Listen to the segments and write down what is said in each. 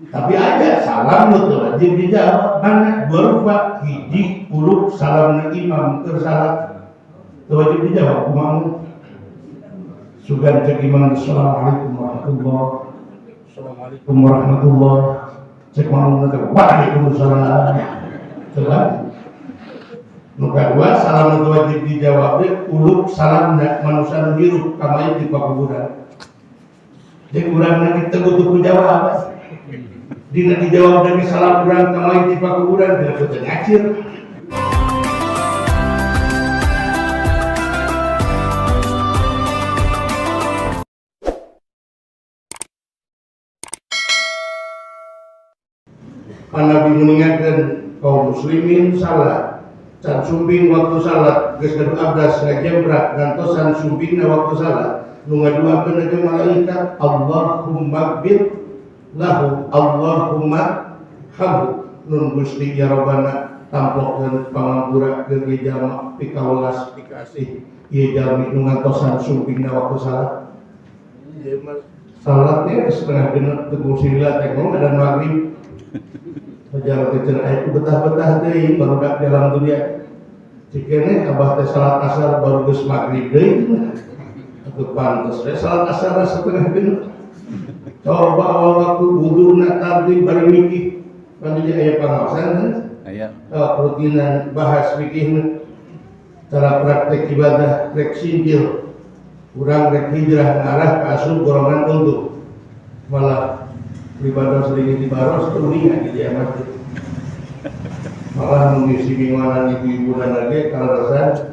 Tapi aja salam itu wajib dijawab. Mana berupa hiji puluh salam imam ke salat itu wajib dijawab. Kumang sugan cek imam assalamualaikum warahmatullah, assalamualaikum warahmatullah. Cek mau nanti waalaikumsalam. Telah. Nuka dua salam itu wajib dijawab. Puluh salam manusia hirup kamai di pakuburan. Jadi kurangnya kita butuh jawab. Dina dijawab dari salam kurang kamai di pakuburan tidak betul ngacir. Nabi mengingatkan kaum muslimin salat can sumbing waktu salat geus gadu abdas ngajembrak gantosan sumbingna waktu salat nu ngaduakeun ke malaikat Allahumma bir lahu Allahumma hamhu nun Gusti ya Rabbana tampokkeun pangampura keur jalma pikawelas pikasih ieu jalmi nu ngantosan sumbingna waktu salat. Ieu mah salatnya setengah genep teu sila teh ngomong dan maghrib. Jalan kecil itu betah-betah deh baru dak dalam dunia. Cikene abah teh salat asar baru geus maghrib deui. Atuh pantes we salat asar setengah genep. Coba awal waktu wuduna tadi bari mikir. Kan jadi aya pangaosan kan? Aya. Rutinan bahas fikihna. Cara praktek ibadah rek sinjil. Urang rek hijrah ngarah ka asup golongan untung. Malah ibadah sedikit di baros tulingan di masjid. Malah mengisi bingungan ibu-ibu dan lagi kalau rasa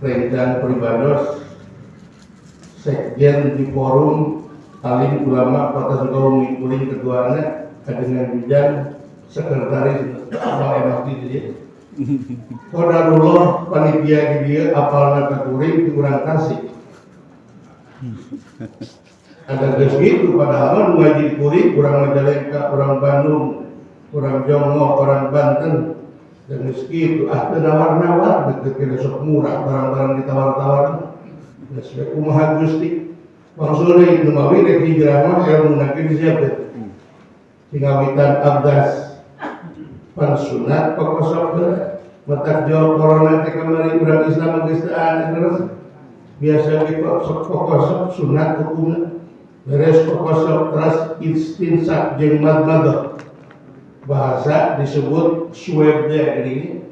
rencana peribados sekjen di forum alim ulama kota Sukabumi kuring ketuanya dengan bidang sekretaris MFT jadi kodarullah panitia dia apalna ka kuring kurang kasih. Ada gitu padahal wajib kuring kurang Majalengka, kurang Bandung, kurang Jongo, kurang Banten dan itu ada nawar-nawar deket kena sok murah barang-barang ditawar-tawar dan sebab kumaha Gusti maksudnya itu mawi rek hijrah mah ilmu nakin siapa tinggawitan abdas pan sunat pokosok matak jawab corona teh kamari urang Islam geus teu aneh terus biasa dipokosok pokosok sunat hukumna beres pokosok teras istinsak jeung madmadah bahasa disebut swabnya ini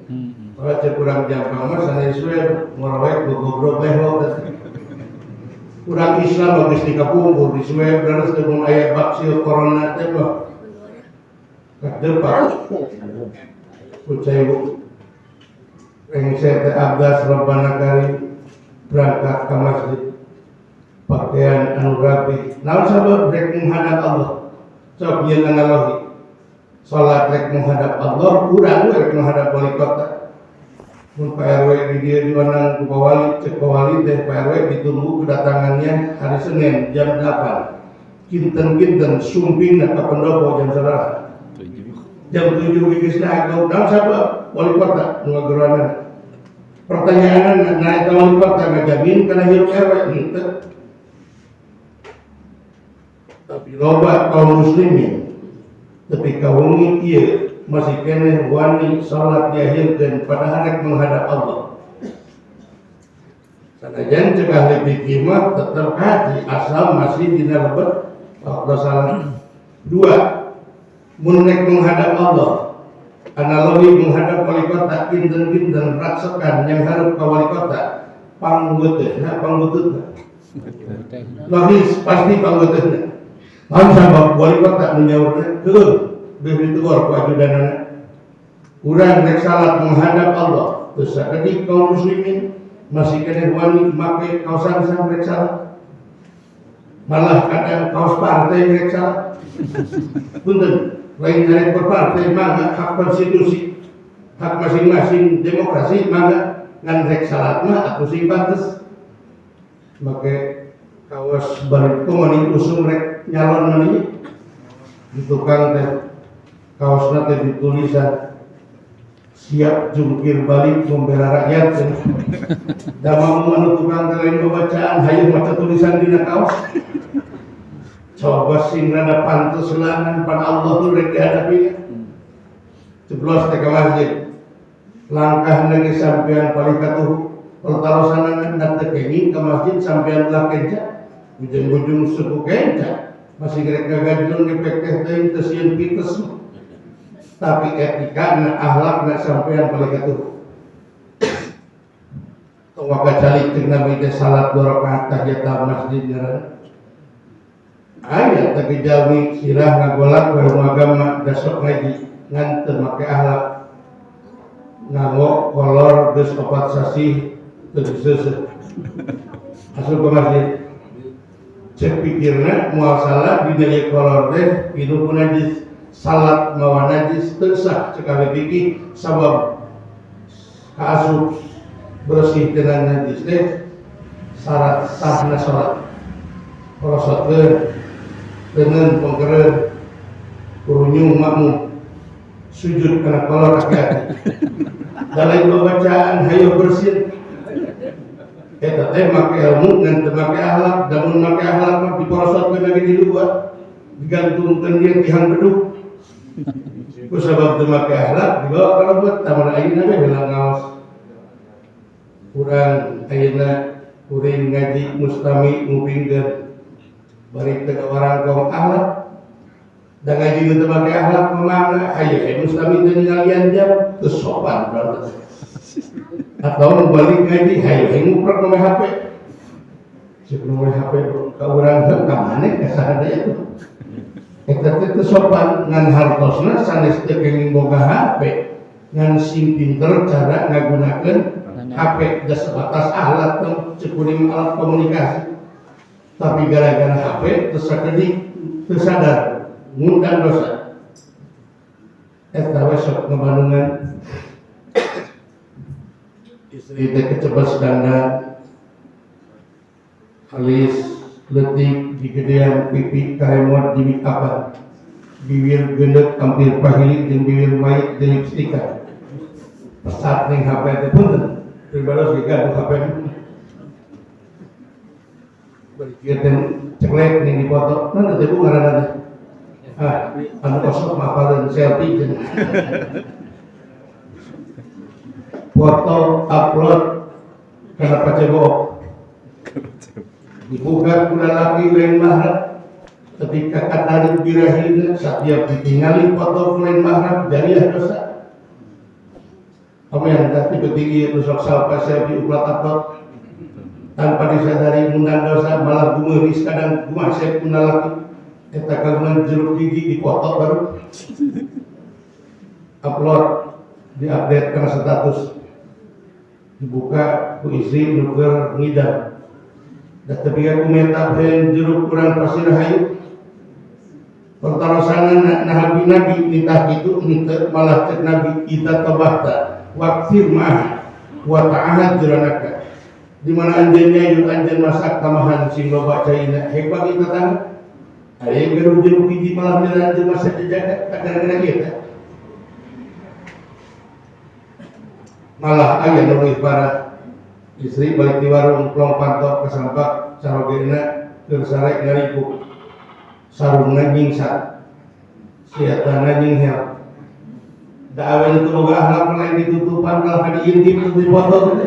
kalau kurang jampang mah sana swab ngorowek gogobrok behok kurang Islam habis dikapungkur di swab terus teu aya vaksin corona teh mah kadepak kucai rengset abdas Rabbana karim berangkat ke masjid pakaian anu rapi. Namun sabab rek menghadap Allah. Sok yen analogi. Salat rek menghadap Allah, urang rek menghadap wali kota. Mun Pak RW di dia diwanang ku wali, cek wali teh Pak RW ditunggu kedatangannya hari Senin jam 8. Kinten-kinten sumping ka pendopo jam sabaraha? Jam 7 geus dagau. Namun sabab wali kota nu ngageuranan. Pertanyaan naik wali kota ngajamin kana hirup RW henteu. Tapi loba kaum muslimin ketika wengi ieu masih kene wani salat diakhirkeun padahal rek menghadap Allah. Sanajan cek ahli fikih mah tetep hati asal masih dina lebet waktu salat. Dua, mun rek menghadap Allah. Analogi menghadap wali kota kinten-kinten raksekan yang harap ka wali kota panggeuteuhna. Logis pasti panggeuteuhna. Mau sabab wali kota menyaurnya, beri tegur ku ajudanana. Urang rek salat menghadap Allah. Terus sakedik kaum muslimin masih kena wani make kaosan sang rek salat. Malah kadang kaos partai rek salat. Punten, lain dari berpartai mangga hak konstitusi, hak masing-masing demokrasi mangga ngan rek salat mah aku sing pantes. Make kaos balik komani usum rek nyalon mani di tukang teh kaosna teh ditulisan siap jungkir balik membela rakyat da mau tukang teh lain bacaan hayang maca tulisan dina kaos coba sing rada pantes selangan pan Allah nu rek dihadapinya. Jeblos teh ka masjid. Langkah nage sampean palikatuh pertarosanana nate kenging ka masjid sampean belah kenca. Ujung-ujung suku kenca. Masih rek gagajun ngepek teh teuing teu sieun pites. Tapi etika akhlakna sampean palikatuh. Waka calik jeung Nabi teh salat 2 rakaat tahiyatul masjid ngaran. Aya tapi jalmi sirah ngagolak baru agama dasok ngaji ngan teu make akhlak. Nganggo kolor geus 4 sasi teu seuseuh. Asup ka masjid. Cek pikirna moal salat di dieu kolor teh pinuh najis. Salat mawa najis teu sah sekali pikir sabab kaasup bersih dengan najis teh syarat sahna salat. Korosotkeun dengan pengkeren kurunyung makmum sujud karena kolor hati-hati. Dalam pembacaan hayo bersih. Eta teh make ilmu ngan teu make akhlak, damun make akhlak mah diporosotkeun lagi di luar, digantungkeun dia tihang beduh. Ku sabab teu make akhlak dibawa ka lebet tamun ayeuna teh heula ngaos. Urang ayeuna kuring ngaji mustami ngupingkeun bari teu orang kaum akhlak. Da ngaji teu make akhlak memangna aya mustami teu ningalian jam teu sopan berarti. Atau balik ngaji hayo nguprek nomor HP. Cek nomor HP ka urang teh ka maneh ka sadaya tuh. Eta teh teu sopan ngan hartosna sanes teu kenging boga HP. Ngan sing pinter cara ngagunakeun HP da sebatas alat cek kuring alat komunikasi. Tapi gara-gara HP teu sakedik teu sadar ngundang dosa. Eta we sok ngabandungan istri teh kecepes dandan alis leutik digedean pipi karemot di make upan bibir geundeup hampir pahilik jeung bibir mait jeung lipstikan pesat ning HP teh punten pribados ge gaduh HP bari kieu teh ceklek ning dipoto naon teh Bu ngaranna teh anu kosong mapareun selfie jeung foto upload karena pacebook dibuka kuna laki lain mahram ketika kata birahina setiap ditinggali foto lain mahram jariah dosa. Kamu yang tadi ketinggi rusok salpa selfie upload upload tanpa disadari mundang dosa malah gumeris kadang gumasep kuna laki eta kagungan jeruk gigi di foto baru upload diupdate karena status dibuka ku istri nuker ngidam da tepi aku minta ben jeruk kurang pasir hayu pertarosanna nabi nitah kitu henteu malah cek nabi kita tabahta waqfir ma'ah wa ta'ahad jiranaka di mana anjeunnya yuk anjeun masak tamahan sing loba caina hebat kita tang aya geru jeruk hiji malah anjeun masak jaga kadang-kadang kieu malah aya nu para istri balik di warung plong pantok kasampak carogena keur sarek ngaripu sarungna nyingsat siatana nyinghel da awen itu boga akhlak lain ditutupan malah diintip di foto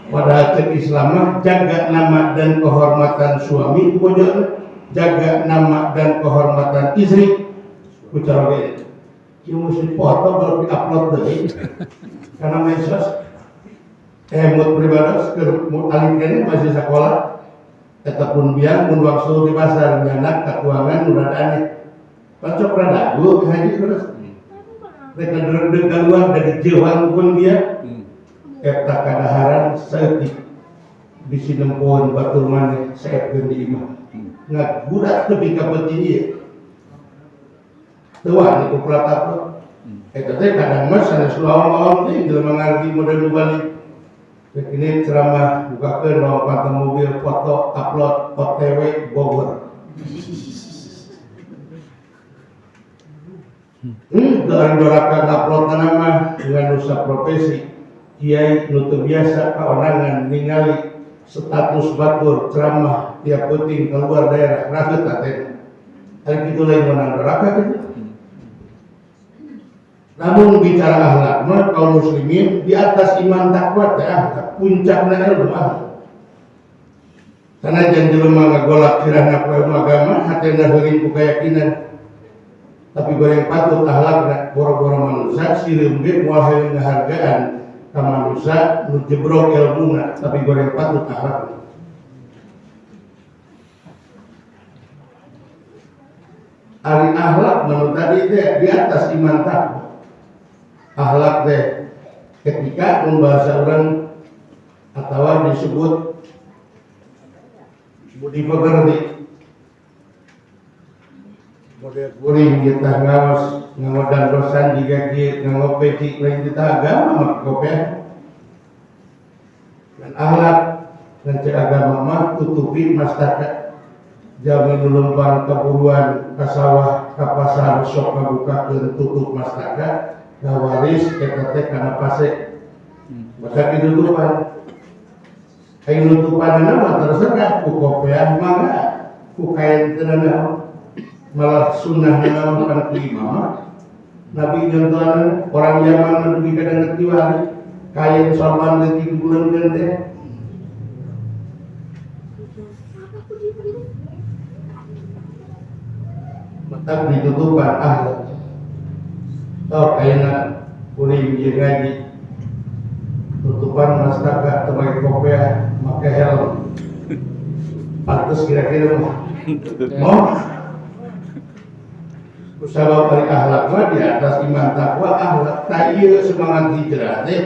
padahal cek Islam mah jaga nama dan kehormatan suami bojona jaga nama dan kehormatan istri ku carogena kieu mesti foto baru di-upload deui karena medsos mood pribados keur alin kene masih sekolah eta pun biang mun waktu di pasar nyanak ka kuangan udah aneh pancok rada aduh haji terus rek ngedeg galuan dari jeuhan pun dia eta kadaharan saeutik bisi nempoan batur maneh saepkeun di imah ngagudat teu ka penting ieu tuan itu pelatapan, itu teh kadang mas sanes lawan teh jelema ngarti model balik. Ini ceramah bukakeun lompat mobil foto upload OTW Bogor. Dari doraka upload nama dengan nusa profesi kiai nu teu biasa kaonangan ningali status batur ceramah tiap penting keluar daerah rakyat taten. Hari itu lain menang neraka kan? Namun bicara akhlak, kaum muslimin di atas iman takwa teh akhlak, puncakna ilmu akhlak. Sanajan jelema ngagolak sirahna ku ilmu agama, hatena heuring ku keyakinan. Tapi goreng patut akhlakna boro-boro manusia sireum ge moal hayang ngahargaan ka manusia nu jebrok ilmuna, tapi goreng patut akhlakna. Ari akhlak menurut tadi teh di atas iman takwa. Akhlak teh ketika membahasa orang atau disebut budi pekerti model kuring kita ngawas ngawadan dosan jika dia ngopeci lain kita agama mak kopi dan akhlak dan cek agama mah tutupi mastaka jamin lempang keburuan kasawah kapasar sok kabuka dan tutup mastaka ngawaris kete karena pasek maka ditutupan kain tutupan nama terserah ku kopiah mangga ku kain tenana malah sunnah nama bukan ku imam nabi contohnya orang Yaman menuju kadang ketiwari kain sorban detik bulan gede maka ditutupan akhlak. Tau kayaknya kuring dia ngaji tutupan mastaka terbagi kopiah pakai helm pantas kira-kira mau usaha balik akhlak mah di atas iman takwa akhlak tak iya semangat hijrah teh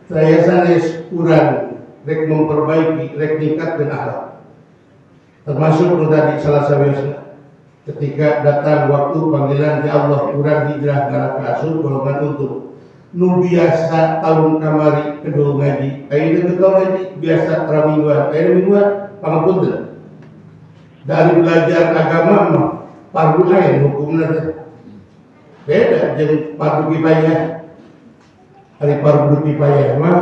saya sanes kurang rek memperbaiki rek ningkatkeun akhlak termasuk tadi salah satu ketika datang waktu panggilan di Allah kurang hijrah karena kasur golongan untuk nu biasa tahun kamari kedua ngaji ayeuna kedua ngaji biasa ramingguan ayeuna mingguan pangapunten dari belajar agama mah fardu ain hukumna teh beda jeung fardu kifayah ari fardu kifayah mah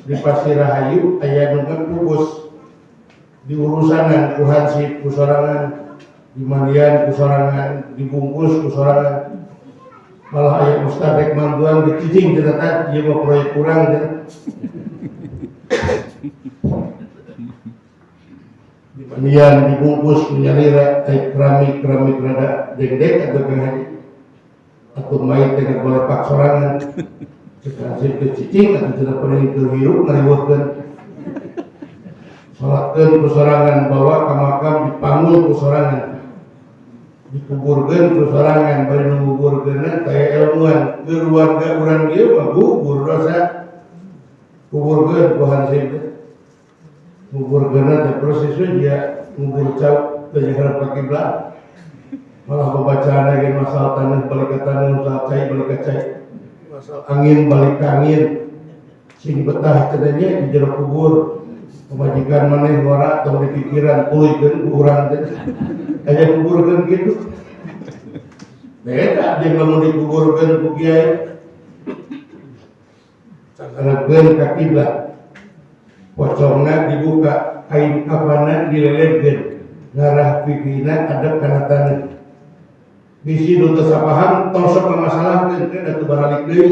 di Pasir Rahayu aya nu ngepupus di urusanan ku hansip ku sorangan di mandian kusorangan, dibungkus kusorangan malah ayah ustad rek manduan dicicing ternyata dia mau proyek kurang di mandian dibungkus menyalira keramik rada dendek atau kehadi atau mayat dengan boleh pak sorangan sekasih dicicing atau tidak pernah kehirup ngariwatkan sholatkan kusorangan bawa ke makam dipanggul kusorangan dikuburkan kesorangan bari nguburkeun kayak ilmuwan keluarga urang dia mah gugur dosa kuburkeun ku hansip nguburkeun teh prosesnya dia ngubur cau teh hareup ka kiblat malah pembacaan lagi masalah tanah balik ke tanah masalah cai balik ke cai masalah angin balik ke angin sing betah cenanya di jero kubur pemajikan maneh ngora tong di pikiran pulikeun ku urang teh aja kuburkan gitu beda dia mau dikuburkan ku kiai cangkarakeun ka kiblat pocongna dibuka kain kafana dilelehkeun ngarah pipina adep kana taneuh bisi nu teu sapaham tosok masalahkeun teh atuh baralik deui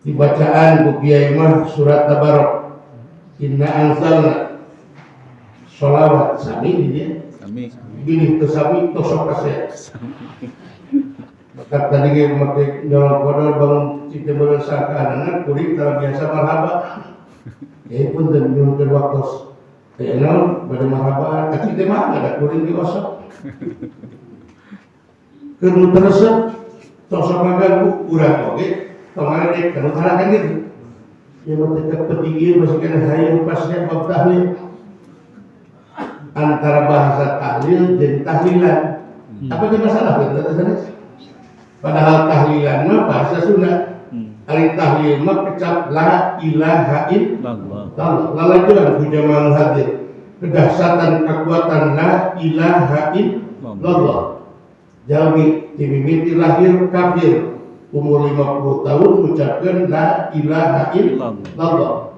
dibacaan ku kiai mah surat tabarok inna anzalna sholawat sami dia bilih kesami tosok kasih maka tadi dia memakai nyolong kodol bangun cita berusaha anak kuring kalau biasa marhaba ya pun dan nyolong waktu ya nol pada marhaba kacik mah ada kuring di osok kerun teresep tosok maganggu urang oke kemarin dek kalau kan gitu yang mendekat petinggi masih kena hayang pasnya bab tahlil antara bahasa tahlil dan tahlilan apa yang masalah kan padahal tahlilan mah bahasa Sunda ari tahlil mah kecap la ilaha illallah lalajuan bujamal hadir kedahsyatan kekuatan la ilaha illallah jalmi timimiti lahir kafir umur 50 tahun ucapkan la ilaha illallah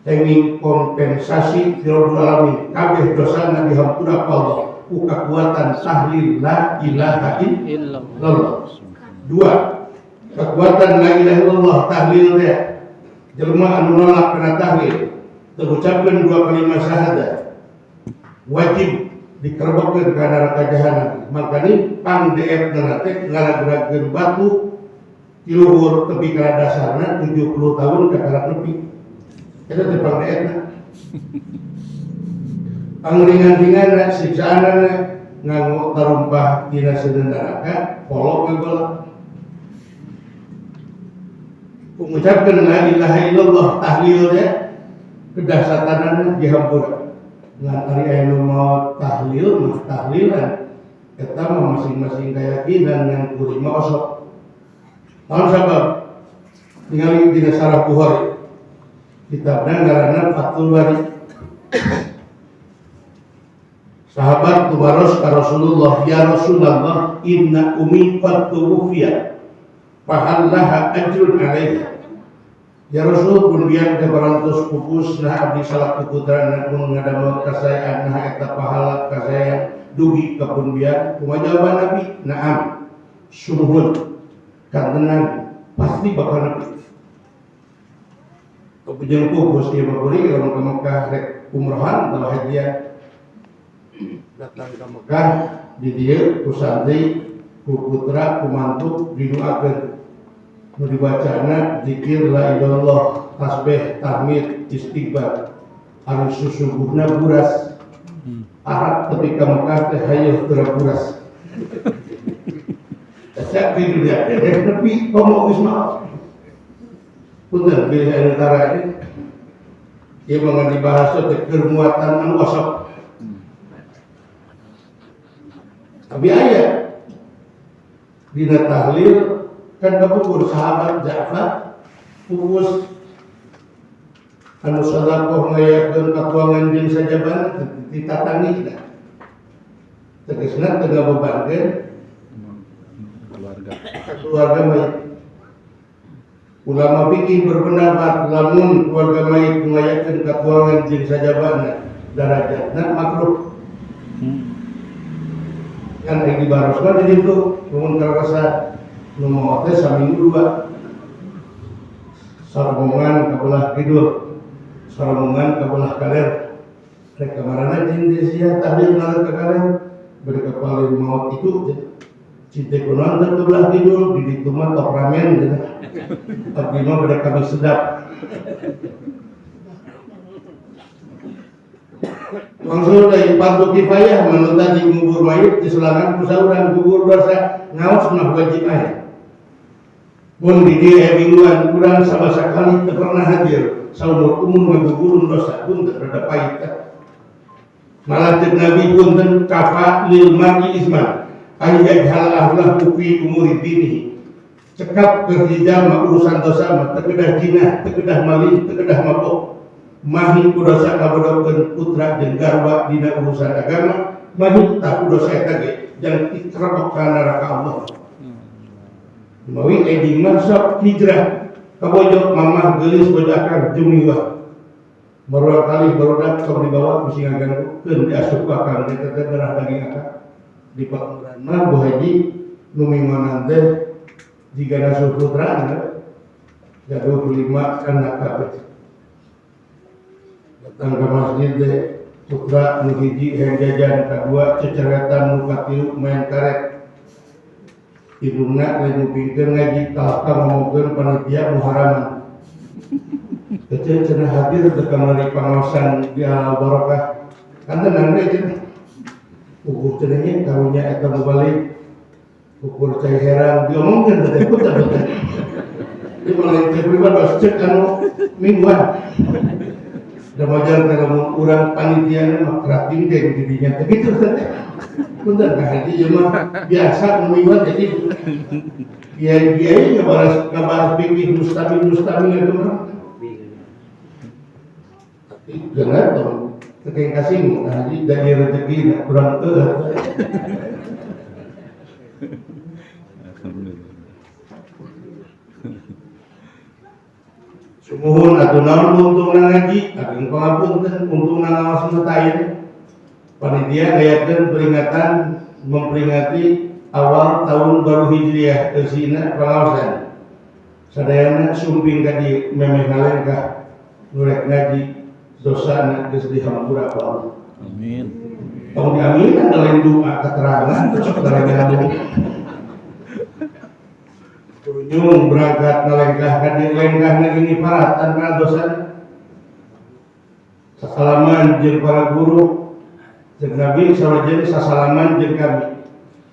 Henging kompensasi Rabbul Alamin kabeh dosana dihampura Allah ku kekuatan tahlil la ilaha illallah. Dua, kekuatan la ilaha illallah tahlil dia jelema anu nolak kana tahlil terucapkeun dua kalimat syahadat wajib dikerbeukeun ka neraka jahanam. Makanya pangdeep nanti ngaragerakeun batu di luhur tepi kana dasarna 70 tahun ka karak nepi. Eta teh pangdeepna. Pangringan-ringan siksaanana nganggo tarumpah dina seuneu neraka polok geuleuh. Mengucapkeun la ilaha illallah tahlil teh kedasatanana dihampura. Ngan ari aya nu maot tahlil mah tahlilan eta mah masing-masing keyakinan ngan kuring mah osok. Naon sabab? Ningali dina Sarah Bukhari kitabna ngaranna Fathul Bari. Sahabat tuwaros ka Rasulullah, ya Rasulullah, inna ummi qad tuwfiyat fa laha ajrun alaiha. Ya Rasul pun biar ke barantos pupus nah abdi salak puputrana mun ngadamel kasayaan nah eta pahala kasayaan dugi ka pun biar. Kumaha jawaban Nabi? Naam. Sumuhun. Karena pasti bakal Nabi. Kemudian pupus dia baburi kalau ke Mekah rek umrohan atau hajian datang ke Mekah di dia ku santri ku putra ku mantu didoakeun nu dibacana zikir la ilallah tasbih tahmid istighfar anu susuguhna buras Arab ketika Mekah teh hayeuh teu buras cak di dunia tapi komo geus maaf punten pilih antara ini ieu mah dibahas teh keur muatan anu osok. Tapi aya dina tahlil kan kapukur sahabat Ja'far pupus anu sadakoh ngayakeun katuangan jeung sajaban ditatangi tegasna teu ngabebankeun keluarga mayit. Ulama fikih berpendapat lamun keluarga mayit ngayakeun katuangan jeung sajabanna darajatna makruh. Kan yang dibaroskan di situ numun karasa nu mau teh saminggu 2 sarmongan kabelah kidul sarmongan kabelah kaler rek kamarana jeung sia tahlil nalek ka kaler bade kapal maut itu cinte kunaon teh kabelah kidul di ditu mah tok ramen tapi mah bade kami sedap. Langsung dari fardu kifayah menuntan di ngubur mayit di selangan kusauran kubur dosa ngaos mah wajib aya. Mun di dieu mingguan urang sama sakali teu pernah hadir saumur umur ngagugurun dosa pun teu rada pait. Malah teu Nabi punten kafa lil mar'i isman ayat hal ahlah fi umuri dinihi. Cekap kerja mah urusan dosa mah teu kedah jinah, teu kedah maling, teu kedah mabok. Mahi kudosa kabodokeun putra jeung garwa dina urusan agama, mahi tak kudosa eta ge jangan dikerebek ka neraka Allah. Mawi edi masuk hijrah ka bojok mamah geulis bojakan jumiwah. Baru kali barudak ka dibawa bisi ngaganggukeun diasup ka kang eta teh darah daging akak. Di pakuran mah Bu Haji nu minggonan teh jigana suputrana gaduh 5 anak kabeh. Datang ke masjid deh putra nu hiji heng jajan kadua ceceretan nu katilu main karet ibuna lain mupingkeun ngaji kalahkah ngomongkeun panitia muharaman kecil cenah hadir teu kamari pangaosan dia barokah kan tenang deui cenah ukur cenah nya karunya eta nu balik ukur cai herang diomongkeun teh betul-betul di mulai teh pribadi cek anu mingguan Damajan kalau urang panitia mah kerating deh didinya begitu teh. Punten ka haji mah biasa mingguan jadi dia ngabaras pikir mustamil itu mah. Tapi jangan dong tekeng kasih haji dari rezeki kurang teu. Muhun atuh naon untungna ngaji, ageung pangapunten untungna ngawas matayen. Panitia ngayakeun peringatan memperingati awal tahun baru Hijriah eusina pangaosan. Sadayana sumping ka dieu memeh ngalengkah nurek ngaji dosana geus dihampura ku Allah. Amin. Tong diaminan lain doa keterangan terus keterangan Nyung berangkat ngalengkah ka dieu lengkahna gini paratan kana dosana. Sasalaman jeung para guru jeung Nabi sawajeun sasalaman jeung kami.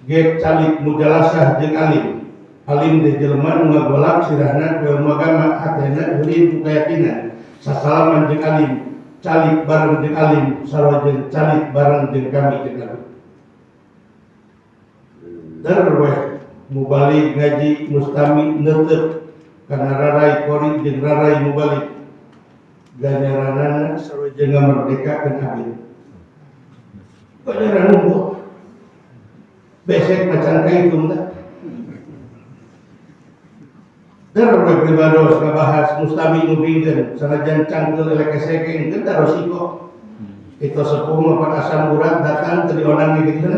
Ge calik mujalasah jeung alim. Alim teh jelema nu ngagolak sirahna ku ilmu agama hatena ulin ku keyakinan. Sasalaman jeung alim, calik bareng jeung alim, sawajeun calik bareng jeung kami jeung Nabi. Darweh mubalik ngaji mustami neuteup kana rarai kori jeung rarai mubalik. Ganjaranana sawajeun ngamerdekakeun abdi. Ganjaran nunggu. Besek macan kaitung teh. Darweh pribados ngabahas mustami ngupingkeun sanajan cangkeul elek kesekeng teu resiko. Itu sepuh mah asam urat datang teu dionang di kitu.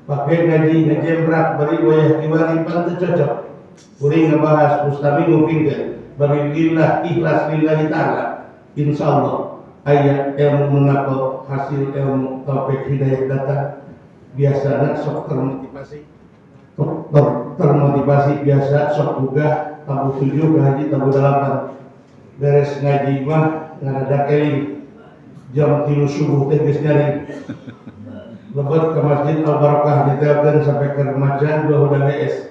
Pakai ngaji ngajembrak bari wayah kiwaripan teu cocok. Kuring ngabahas mustami ngupingkeun bari lillah ikhlas lillahi ta'ala. Insyaallah aya ilmu menapa hasil ilmu taufik hidayah datang biasana sok termotivasi. Termotivasi biasa sok boga tabu 7 ke haji tabu 8 beres ngaji mah ngarada keling jam 3 subuh teh geus nyari lebet ke masjid Al Barakah diteapkeun sampai ke remaja 2 udah es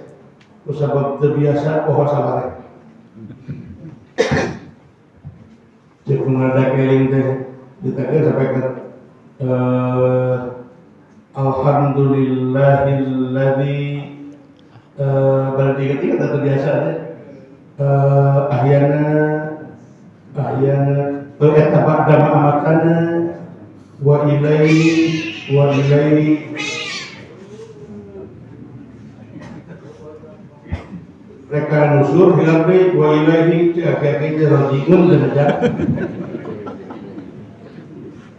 ku sabab teu biasa poho sabare cek ngarada keling teh diteapkeun sampai ke alhamdulillahilladzi berarti ketika tak terbiasa ahyana etapak dama amatana wa ilai reka nusur hilang deh wa ilaihi cek rojiun dan aja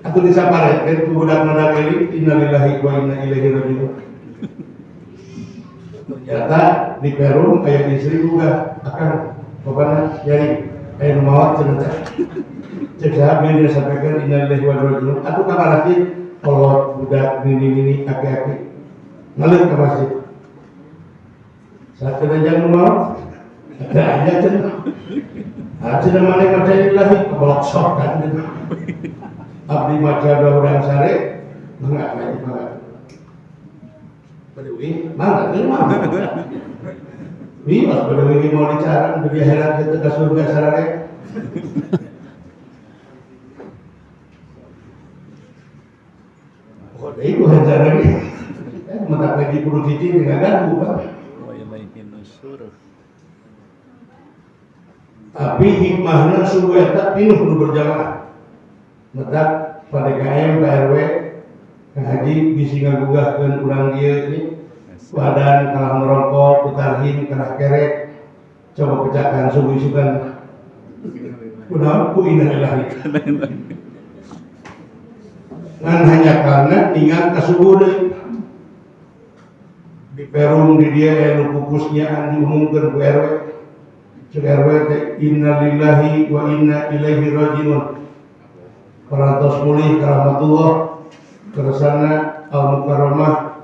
aku disapare kan budak nada kali innalillahi wa inna ilaihi rajiun. Ternyata di Peru kayak istri juga akan bapaknya nyari kayak mawat cenah. Cek sahabat dia sampaikan innalillahi wa inna ilaihi rajiun. Aku kabar lagi kalau budak ini aki-aki ngalir ke masjid. Saat kena jangan mawat ada aja cenah. Cenah mana macam ilahi kebolok sok kan. Abdi maca urang sare mangga ngaji mangga. Badawi mangga teu mah. Wi pas badawi mau dicaran di akhirat teh ka surga sarare. Oh, deui ku hanjana ge. Mentak lagi kudu hiji ngaganggu Pak. Wa ilaihi nusur. Tapi hikmahna subuh eta pinuh kudu berjamaah. Medak pada KM, KRW, haji bisi ngagugahkeun urang ieu ini badan kalah merokok, putarhin, kalah kerek, coba pecahkan subuh-subuhan. Kunaon ku innalillahi. Ngan hanya karena ingat ka subuh deui. Di Perum di dia anu pupusnya diumumkeun ku RW. Cek RW teh innalillahi wa inna ilaihi rajiun. Parantos mulih rahmatullah keresana al-mukarramah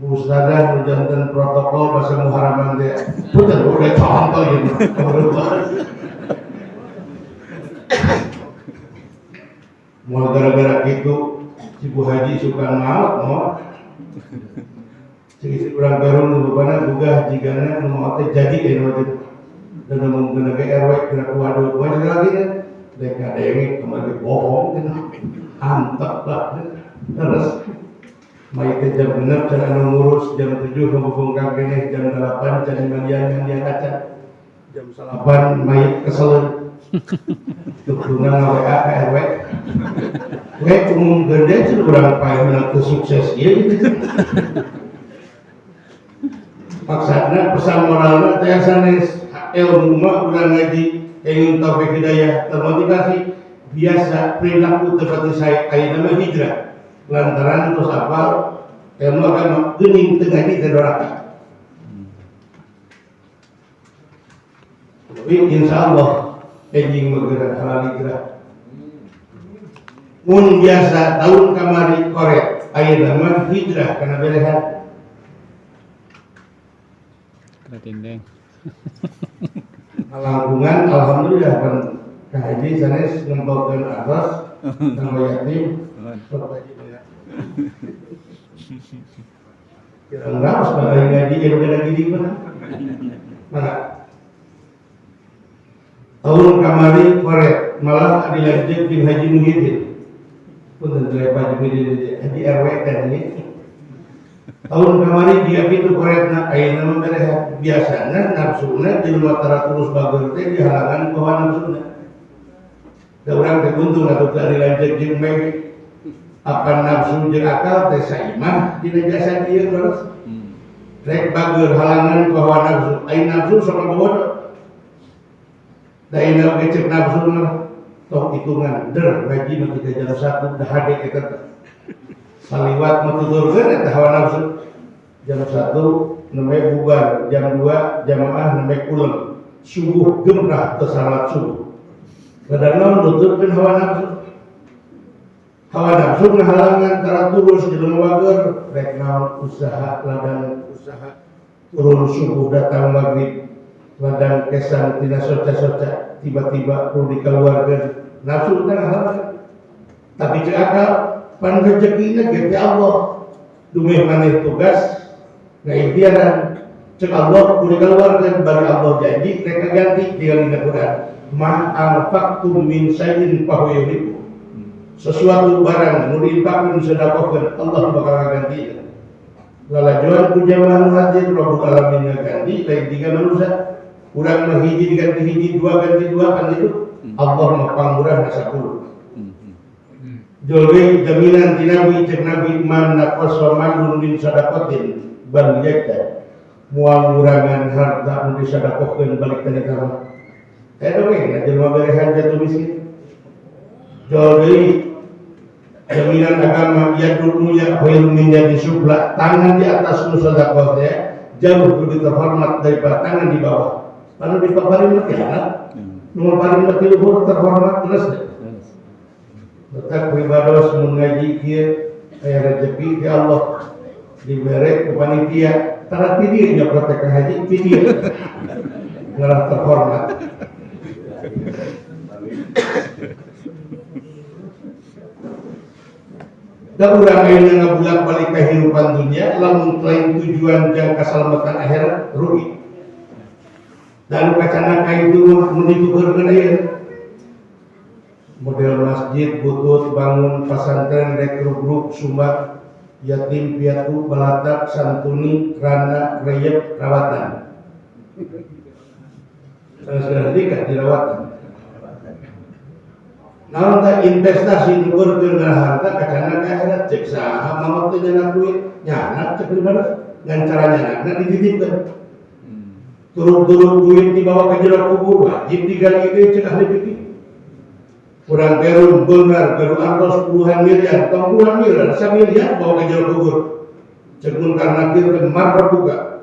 Bu Ustadzah nujanten protokol bahasa Muharraman teh puter udah contoh ieu mau gara-gara gitu si Bu Haji suka maot mau si urang Perum nu bapana boga jigana nu maot teh jadi anu teh dan mungkin ke RW kira waduh wae lagi kan deka dengek kemarin bohong kan antep lah terus maite jam 6 cara ngurus jam 7 ngubungkan kene jam 8 cara mandian kaca jam 8 mait kesel tukuna WA ke RW we umum gede itu kurang pae menang sukses ieu gitu paksana pesan moralna teh sanes ilmu mah urang ngaji ingin taufik hidayah, termotivasi, biasa perilaku seperti saya nama hijrah lantaran terus apa ilmu agama gening tengah di doraka. Tapi insya Allah enging bergerak halal hijrah. Mun biasa tahun kamari korek ayat nama hijrah karena berehat. Tindeng. Langkungan alhamdulillah kan kaji sanes ngembangkan atas sama yatim kira enggak pas balik ngaji lagi di mana tahun kamari korek malah dilanjut di Haji Muhyiddin pun tentu Haji Muhyiddin Haji RW tadi tahun kemarin dia itu korekna ayat nama mereka biasanya nafsunya di luar terus bagus teh di halangan bawah nafsunya. Da urang teh untung atuh dari lanjut jeung meme apa nafsu jeung akal teh saimah dina jasa ieu terus. Rek bagur halangan bawah nafsu, ai nafsu sama bodoh. Da ina oge cek nafsu mah tok hitungan der ngaji mah kita jam 1 dah hade eta saliwat menuturkan eta hawa nafsu jam 1 nembe bubar jam 2 jamaah nembe kulem subuh gemrah teu salat subuh kadang nuturkeun hawa nafsu ngahalangan tara tulus jeung wager rek naon usaha ladang usaha turun subuh datang maghrib ladang kesan tina soca-soca tiba-tiba perlu dikeluarkeun nafsu teh ngahalangan tapi cek akal pan rezekinya gitu Allah dumeh maneh tugas na ikhtiaran cek Allah kudu keluarkan bari Allah janji rek ganti tinggal dina Quran ma anfaqtum min syai'in fa huwa yuhibbu sesuatu barang nu diinfaqkeun sedekahkeun Allah bakal ganti lalajuan ku jamaah nu hadir Rabbul alamin ganti lain tiga manusia urang mah hiji diganti hiji dua ganti dua kan itu Allah mah pangurah 10 Jolri jaminan di Nabi cek Nabi man naqasa malun min sadaqatin bal yakta mual ngurangan harta nu disadaqahkeun balik tadi kana eta we na jelema berehan jatuh miskin jolri jaminan agama yadul mulia khairun min yadi subla tangan di atas nu sedekah teh jauh lebih terhormat daripada tangan di bawah lalu dipabari mah ya nu paling luhur terhormat terus tetap ibadah mengaji kieu aya rezeki di Allah dibere ku panitia tara ti dieu nya protek haji ti dieu ngarah terhormat da urang ayeuna ngabulak balik kehidupan dunia lamun lain tujuan jeung kasalamatan akhirat rugi dan kacana ka itu menuju keureunan model masjid butut bangun pesantren rek grup sumbang yatim piatu balatak santuni rana reyep rawatan sudah nikah dirawatan naon teh investasi nukurkeun harta kacana ka akhirat cek saha mamot teh nyana duit nyana cek dimana ngan cara nyana dititipkeun turun duit dibawa ke jero kubur wajib digali deui cek ahli fikih kurang perum benar perum artos puluhan miliar atau puluhan miliar 1 miliar bawa ke jero kubur cek mun karena kieu mar berbuka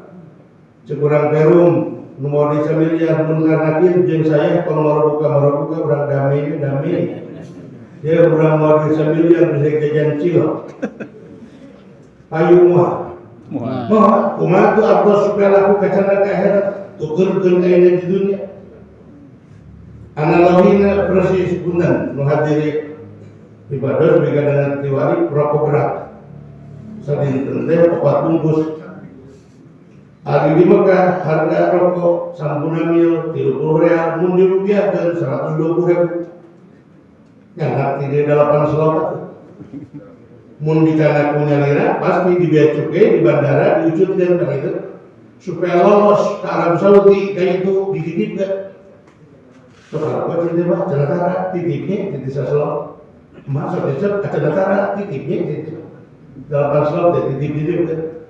cek kurang perum nomor 1 miliar mun karena kieu jeung saya kalau mau buka urang damai dia urang mau 1 miliar bisa jajan cilok ayu moal kumaha tu artos supaya laku kacana ka akhirat tukeurkeun ayeuna di dunia analogina persis punten nu hadiri ibadah bika dengan tiwari rokok berat sadinten teh 4 bungkus ari di Mekah harga rokok sampuna mil 30 real mun dirupiahkeun 120.000 nyanak di 8 selokat mun dicana punya lira pasti di bea cukai di bandara diucutkeun kan itu supaya lolos ke Arab Saudi kayak itu dititipkeun soal apa cerita bah cenatara titipnya titip saslok masuk dicep cenatara titipnya titip 8 slot titip kan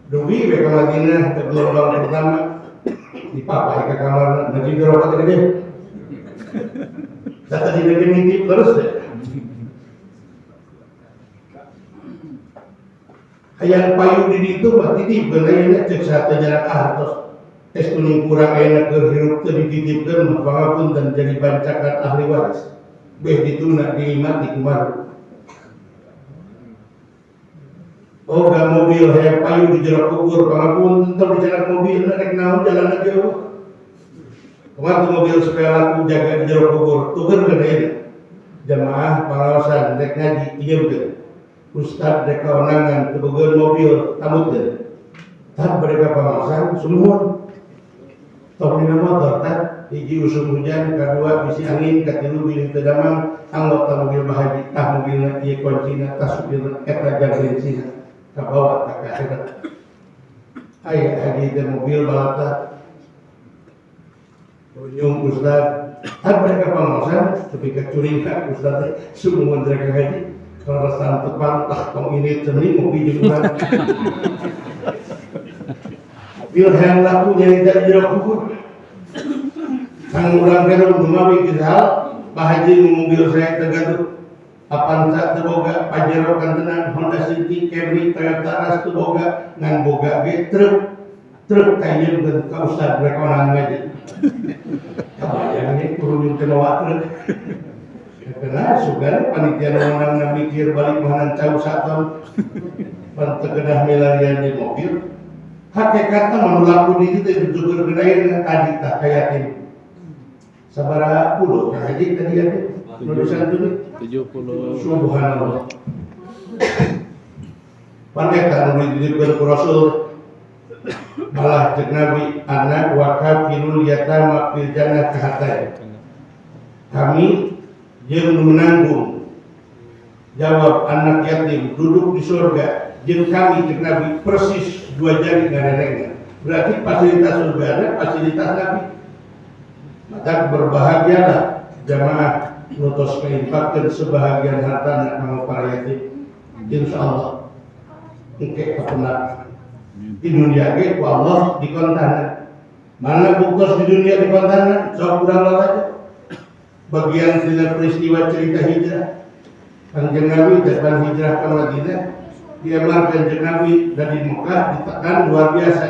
dugi ke Madinah ke gelombang pertama dipapai ke kamar ngaji di rokat gede Data di definitif terus deh. Hayang payu di itu berarti benernya cek satu jarak hartos. Es kuning kurang enak berhirup dititipkan mapangapun dan jadi bancakan ahli waris. Beh dituna diimati kumaru. Oh gak mobil hayang payu di jeruk kubur pangapun tetap di jalan mobil naik naon jalan aja. Kemarin mobil supaya laku jaga di jeruk kubur tuker kan ini. Jamaah pengawasan rek ngaji iya betul. Ustaz dek kewenangan kebetulan mobil tamut deh. Tak mereka pengawasan semua. Tok dina motor tak hiji usum hujan, kedua bisi angin, katilu bilih tedamang, anggota mobil bahaji, mobilna ieu kuncina tas supirna eta jan bensina kabawa ka akhirat. Aya haji teh mobil balata. Nyung Ustaz, tak mereka pengawasan tapi kecuringan Ustaz teh semua mereka haji. Kalau resan tepan, tong ini ceming ngopi jemuran. Mobil yang laku jadi tak jeruk kubur. Sang urang kena mengawi kisah, bahaji mobil saya tergantung. Avanza terboga, Pajero kantenan, Honda City, Camry, Toyota Ras terboga, ngan boga ge truk kayu dan kausad rekonan ngaji. Kabayang ini turun ke bawah truk. Karena sugar panitia orang mikir balik mahanan cau saton pentegedah milarian di mobil hakikatnya menulaku di itu juga gedayan tadi tak kayak ini sabara puluh haji tadi ada nulisan itu 70 subhanallah pandai nulis di Rasul malah cek Nabi anak wakaf filul yatama fil jannah kahatai kami jeung menanggung jawab anak yatim duduk di surga jeung kami cek Nabi persis dua jari ngarerengna berarti fasilitas surga ada fasilitas Nabi maka berbahagialah jamaah nutos keinfakkan sebahagian harta nak para yatim insyaallah engke kapenat di dunia ge ku Allah dikontana mana buktos di dunia dikontana sok urang lalaja bagian dari peristiwa cerita hijrah Kanjeng Nabi dan hijrah ke Madinah diamarkan Kanjeng Nabi dari Mekah ditekan luar biasa